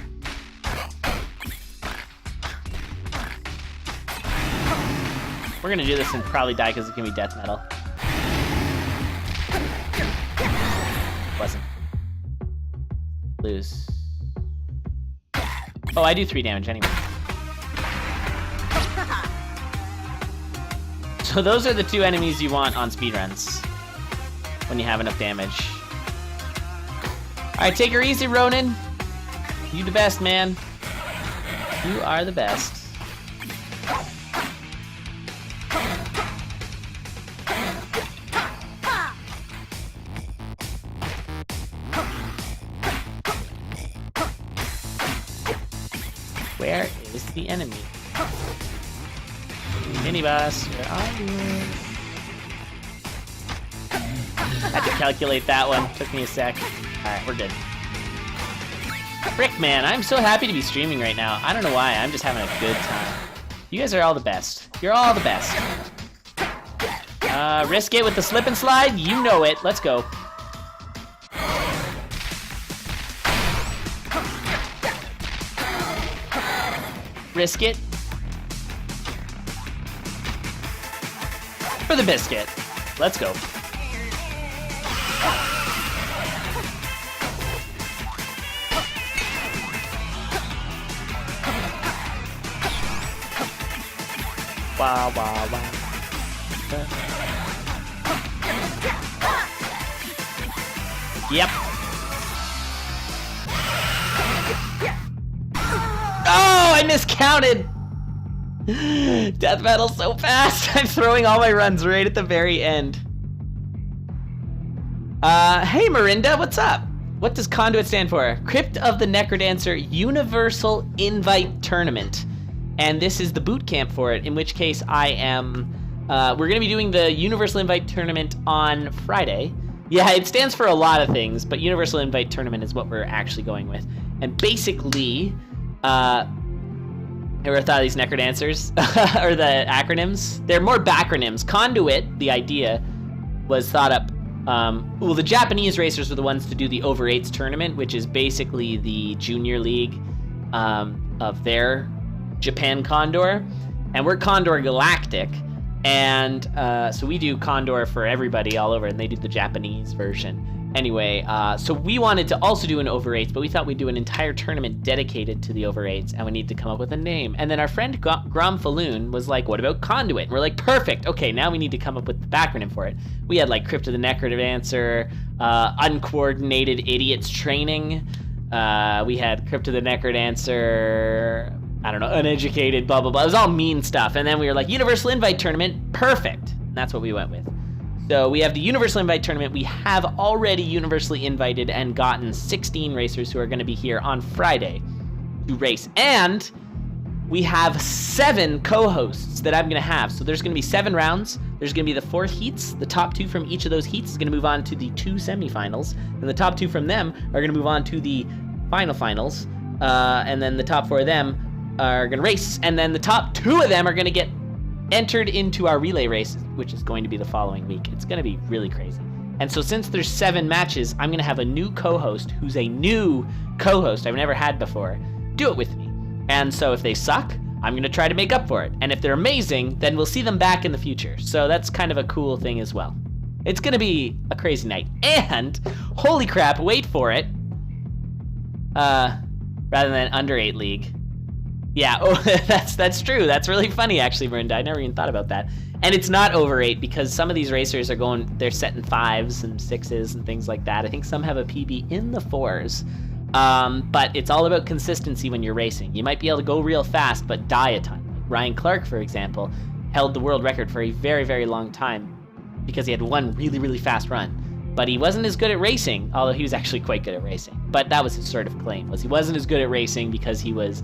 We're gonna do this and probably die because it's gonna be death metal. Wasn't. Lose. Oh, I do 3 damage anyway. So those are the 2 enemies you want on speedruns when you have enough damage. Alright, take her easy, Ronan. You the best, man. You are the best. Where is the enemy? Mini boss, where are you? Had to calculate that one. Took me a sec. Alright, we're good. Frick, man, I'm so happy to be streaming right now. I don't know why, I'm just having a good time. You guys are all the best. You're all the best. Risk it with the slip and slide? You know it. Let's go. Risk it. For the biscuit. Let's go. Wow, wow, wow. Yep. Oh, I miscounted. Death metal so fast. I'm throwing all my runs right at the very end. Hey Marinda, what's up? What does CoNDUIT stand for? Crypt of the Necrodancer Universal Invite Tournament. And this is the boot camp for it, in which case I am, we're gonna be doing the Universal Invite Tournament on Friday. Yeah, it stands for a lot of things, but Universal Invite Tournament is what we're actually going with. And basically, ever thought of these Necrodancers? Or the acronyms? They're more backronyms. CoNDUIT, the idea, was thought up, well, the Japanese racers were the ones to do the over 8s tournament, which is basically the junior league of their Japan Condor. And we're Condor Galactic. And so we do Condor for everybody all over, and they do the Japanese version. Anyway, so we wanted to also do an over 8s, but we thought we'd do an entire tournament dedicated to the over 8s, and we need to come up with a name. And then our friend Gromfaloon was like, what about CoNDUIT? And we're like, perfect. Okay, now we need to come up with the backronym for it. We had like Crypt of the Necrodancer, Uncoordinated Idiots Training. We had Crypt of the Necrodancer, I don't know, Uneducated, blah, blah, blah. It was all mean stuff. And then we were like, Universal Invite Tournament, perfect. And that's what we went with. So we have the Universal Invite Tournament. We have already universally invited and gotten 16 racers who are going to be here on Friday to race. And we have 7 co-hosts that I'm going to have. So there's going to be 7 rounds. There's going to be the 4 heats. The top 2 from each of those heats is going to move on to the 2 semifinals. And the top 2 from them are going to move on to the finals. And then the top 4 of them are going to race. And then the top 2 of them are going to get entered into our relay race, which is going to be the following week. It's going to be really crazy. And so since there's 7 matches, I'm going to have a new co-host who's a new co-host I've never had before do it with me. And so if they suck, I'm going to try to make up for it. And if they're amazing, then we'll see them back in the future. So that's kind of a cool thing as well. It's going to be a crazy night. And holy crap, wait for it. Rather than under 8 league. Yeah, oh, that's true. That's really funny, actually, Marinda. I never even thought about that. And it's not over 8 because some of these racers are they're setting 5s and 6s and things like that. I think some have a PB in the 4s. But it's all about consistency when you're racing. You might be able to go real fast, but die a ton. Like Ryan Clark, for example, held the world record for a very, very long time because he had one really, really fast run. But he wasn't as good at racing, although he was actually quite good at racing. But that was his sort of claim, was he wasn't as good at racing because he was...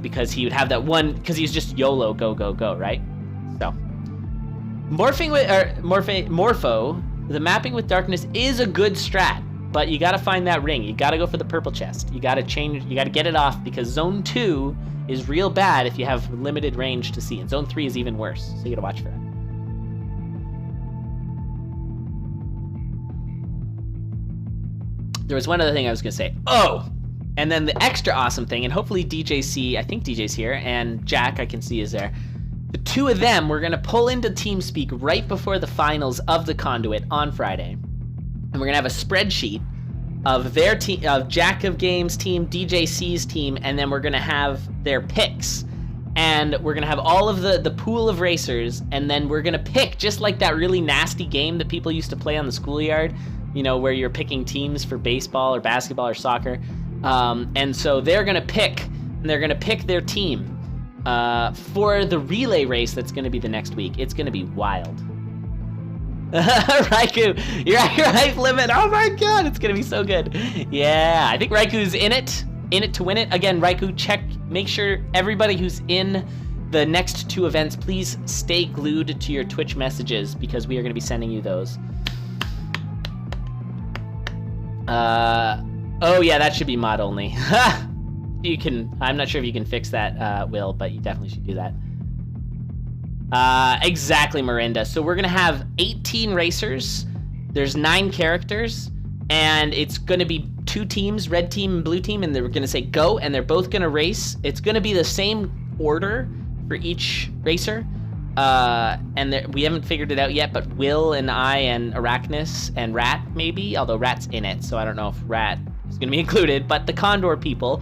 because he would have that one, because he's just YOLO, go, go, go, right? So, Morpho, the mapping with darkness is a good strat, but you gotta find that ring. You gotta go for the purple chest. You gotta get it off, because Zone 2 is real bad if you have limited range to see, and Zone 3 is even worse, so you gotta watch for that. There was one other thing I was gonna say. Oh! And then the extra awesome thing, and hopefully DJC, I think DJ's here, and Jack I can see is there. The 2 of them, we're gonna pull into TeamSpeak right before the finals of the CoNDUIT on Friday. And we're gonna have a spreadsheet of their team, of Jack of Games team, DJC's team, and then we're gonna have their picks. And we're gonna have all of the pool of racers, and then we're gonna pick, just like that really nasty game that people used to play on the schoolyard, you know, where you're picking teams for baseball or basketball or soccer. And so they're gonna pick their team for the relay race that's gonna be the next week. It's gonna be wild. Raikou, you're at your hype limit. Oh my god, it's gonna be so good. Yeah, I think Raiku's in it to win it. Again, Raikou, make sure everybody who's in the next 2 events, please stay glued to your Twitch messages because we are gonna be sending you those. Oh yeah, that should be mod only. You can, I'm not sure if you can fix that, Will, but you definitely should do that. Exactly, Marinda. So we're gonna have 18 racers. There's 9 characters, and it's gonna be 2 teams, red team and blue team, and they're gonna say go, and they're both gonna race. It's gonna be the same order for each racer. And we haven't figured it out yet, but Will and I and Arachnus and Rat, maybe, although Rat's in it, so I don't know if Rat is going to be included, but the Condor people,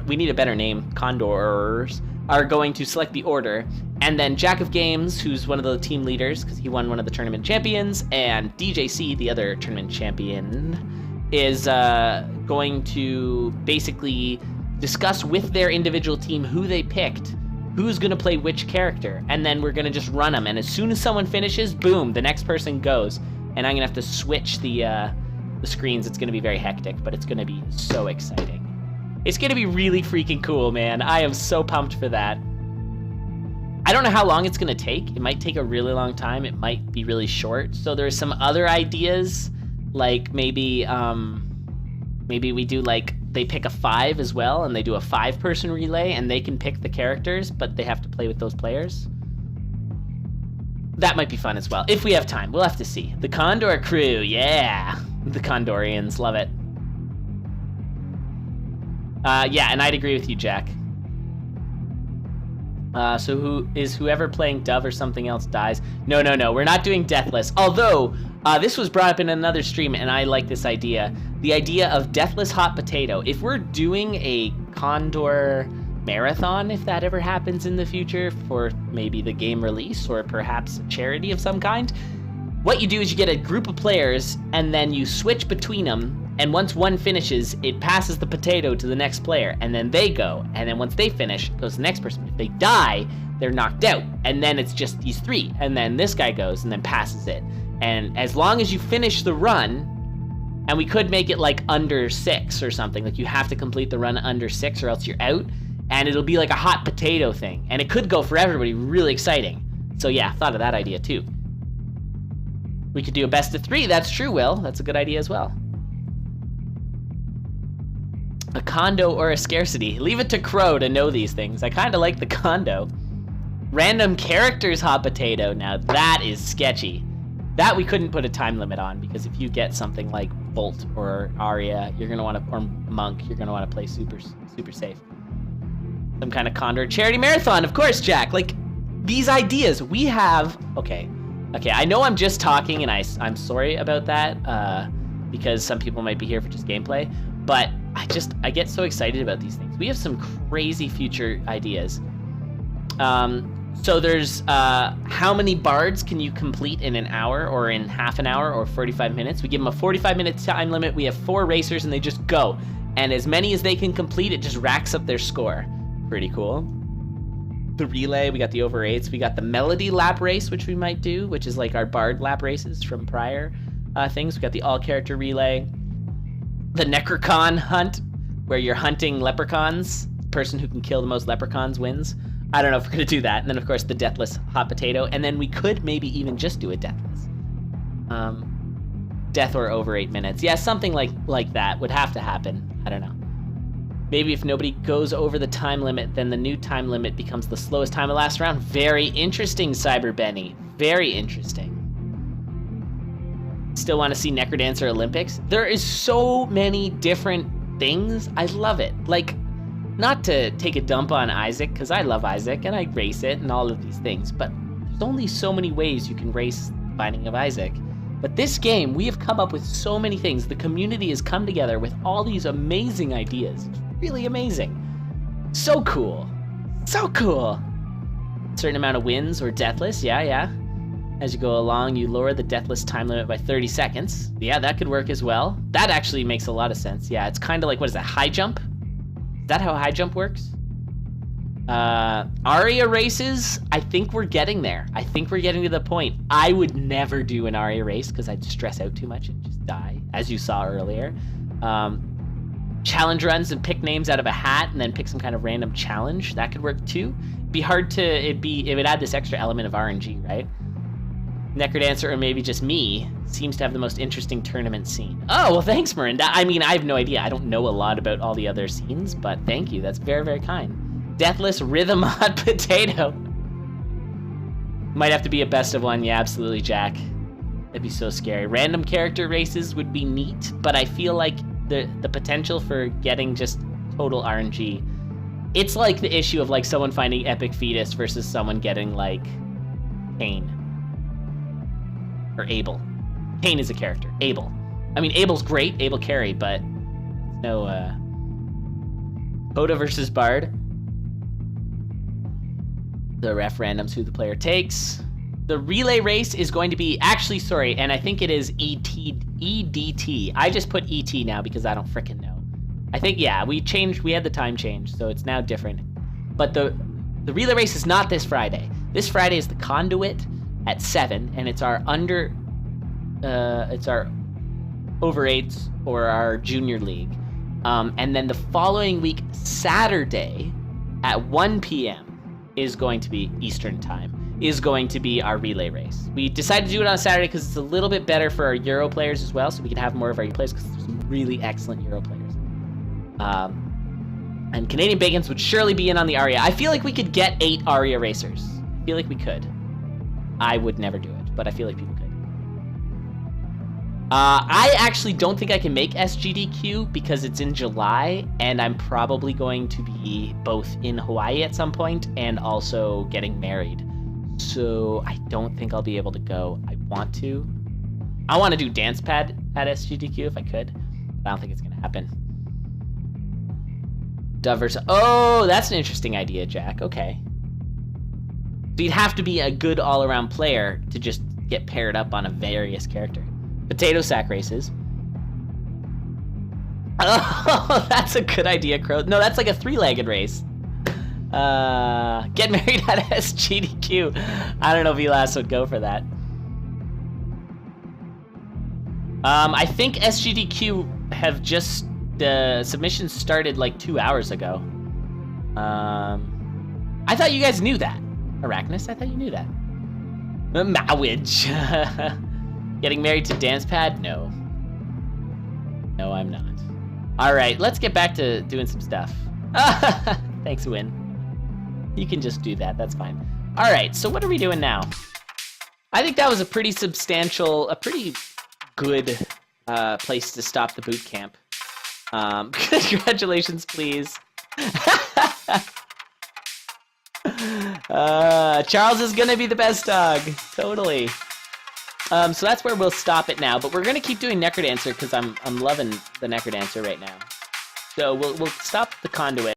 we need a better name, Condors, are going to select the order, and then Jack of Games, who's one of the team leaders, because he won one of the tournament champions, and DJC, the other tournament champion, is going to basically discuss with their individual team who they picked, who's going to play which character, and then we're going to just run them, and as soon as someone finishes, boom, the next person goes, and I'm going to have to switch the screens. It's going to be very hectic, but it's going to be so exciting. It's going to be really freaking cool, man. I am so pumped for that. I don't know how long it's going to take. It might take a really long time. It might be really short. So there's some other ideas, like maybe we do like, they pick a 5 as well, and they do a 5-person relay, and they can pick the characters, but they have to play with those players. That might be fun as well, if we have time. We'll have to see. The Condor crew, yeah. The Condorians, love it. Yeah, and I'd agree with you, Jack. So whoever playing Dove or something else dies? No, we're not doing Deathless. Although, this was brought up in another stream, and I like this idea. The idea of Deathless Hot Potato. If we're doing a Condor marathon, if that ever happens in the future, for maybe the game release, or perhaps a charity of some kind, what you do is you get a group of players, and then you switch between them, and once one finishes, it passes the potato to the next player, and then they go, and then once they finish, it goes to the next person. If they die, they're knocked out, and then it's just these 3, and then this guy goes and then passes it. And as long as you finish the run, and we could make it like under 6 or something, like you have to complete the run under 6 or else you're out, and it'll be like a hot potato thing, and it could go for everybody, really exciting. So yeah, thought of that idea too. We could do a best of 3, that's true, Will. That's a good idea as well. A condo or a scarcity. Leave it to Crow to know these things. I kind of like the condo. Random characters hot potato. Now that is sketchy. That we couldn't put a time limit on, because if you get something like Bolt or Arya, you're gonna want to, or Monk, you're gonna want to play super safe. Some kind of Condor charity marathon, of course, Jack. Like, these ideas we have. Okay, I know I'm just talking, and I'm sorry about that, because some people might be here for just gameplay, but I get so excited about these things. We have some crazy future ideas. So there's how many bards can you complete in an hour, or in half an hour, or 45 minutes? We give them a 45-minute time limit. We have 4 racers, and they just go. And as many as they can complete, it just racks up their score. Pretty cool. The relay, we got the over 8s. We got the melody lap race, which we might do, which is like our bard lap races from prior things. We got the all-character relay. The Necrocon hunt, where you're hunting leprechauns. The person who can kill the most leprechauns wins. I don't know if we're gonna do that. And then of course the Deathless hot potato. And then we could maybe even just do a Deathless. Death or over 8 minutes. Yeah, something like that would have to happen. I don't know. Maybe if nobody goes over the time limit, then the new time limit becomes the slowest time of last round. Very interesting, Cyber Benny. Very interesting. Still want to see Necrodancer Olympics? There is so many different things. I love it. Like, not to take a dump on Isaac, because I love Isaac and I race it and all of these things, but there's only so many ways you can race Binding of Isaac. But this game, we have come up with so many things. The community has come together with all these amazing ideas. It's really amazing. So cool. So cool. Certain amount of wins or Deathless, yeah. As you go along, you lower the Deathless time limit by 30 seconds. Yeah, that could work as well. That actually makes a lot of sense. Yeah, it's kind of like, what is that, high jump? Is that how high jump works? Aria races, I think we're getting there. I think we're getting to the point. I would never do an Aria race because I'd stress out too much and just die, as you saw earlier. Challenge runs and pick names out of a hat and then pick some kind of random challenge. That could work too. Be hard to, it would add this extra element of RNG, right? Necrodancer, or maybe just me, seems to have the most interesting tournament scene. Oh, well, thanks, Marinda. I mean, I have no idea. I don't know a lot about all the other scenes, but thank you. That's very, very kind. Deathless Rhythm Hot Potato. Might have to be a best of one. Yeah, absolutely, Jack. That'd be so scary. Random character races would be neat, but I feel like the potential for getting just total RNG, it's like the issue of like someone finding Epic Fetus versus someone getting like Cain. Or Abel. Cain is a character. Abel. I mean, Abel's great. Abel carry, but no, Hoda versus Bard. The ref randoms who the player takes. The relay race is going to be, actually, sorry, and I think it is EDT. I just put ET now because I don't frickin' know. I think, yeah, we had the time change, so it's now different. But the relay race is not this Friday. This Friday is the CoNDUIT at 7, and it's our over 8s or our junior league. And then the following week, Saturday at 1 p.m. is going to be Eastern time, is going to be our relay race. We decided to do it on Saturday because it's a little bit better for our Euro players as well, so we can have more of our players because there's some really excellent Euro players. And Canadian Bacons would surely be in on the Aria. I feel like we could get 8 Aria racers. I feel like we could. I would never do it, but I feel like people could. I actually don't think I can make SGDQ because it's in July, and I'm probably going to be both in Hawaii at some point and also getting married. So I don't think I'll be able to go. I want to do dance pad at SGDQ if I could, but I don't think it's gonna happen. Dove versus, oh, that's an interesting idea, Jack. Okay. So you'd have to be a good all-around player to just get paired up on a various character. Potato sack races. Oh, that's a good idea, Crow. No, that's like a 3-legged race. Get married at SGDQ. I don't know if Elas would go for that. I think SGDQ have just, the submissions started like 2 hours ago. I thought you guys knew that. Arachnus, I thought you knew that. Mowage. Getting married to Dance Pad? No. No, I'm not. Alright, let's get back to doing some stuff. Thanks, Win. You can just do that, that's fine. Alright, so what are we doing now? I think that was a pretty substantial, a pretty good place to stop the boot camp. Congratulations, please. Charles is gonna be the best dog. Totally. So that's where we'll stop it now, but we're gonna keep doing Necrodancer because I'm loving the Necrodancer right now. So we'll stop the CoNDUIT.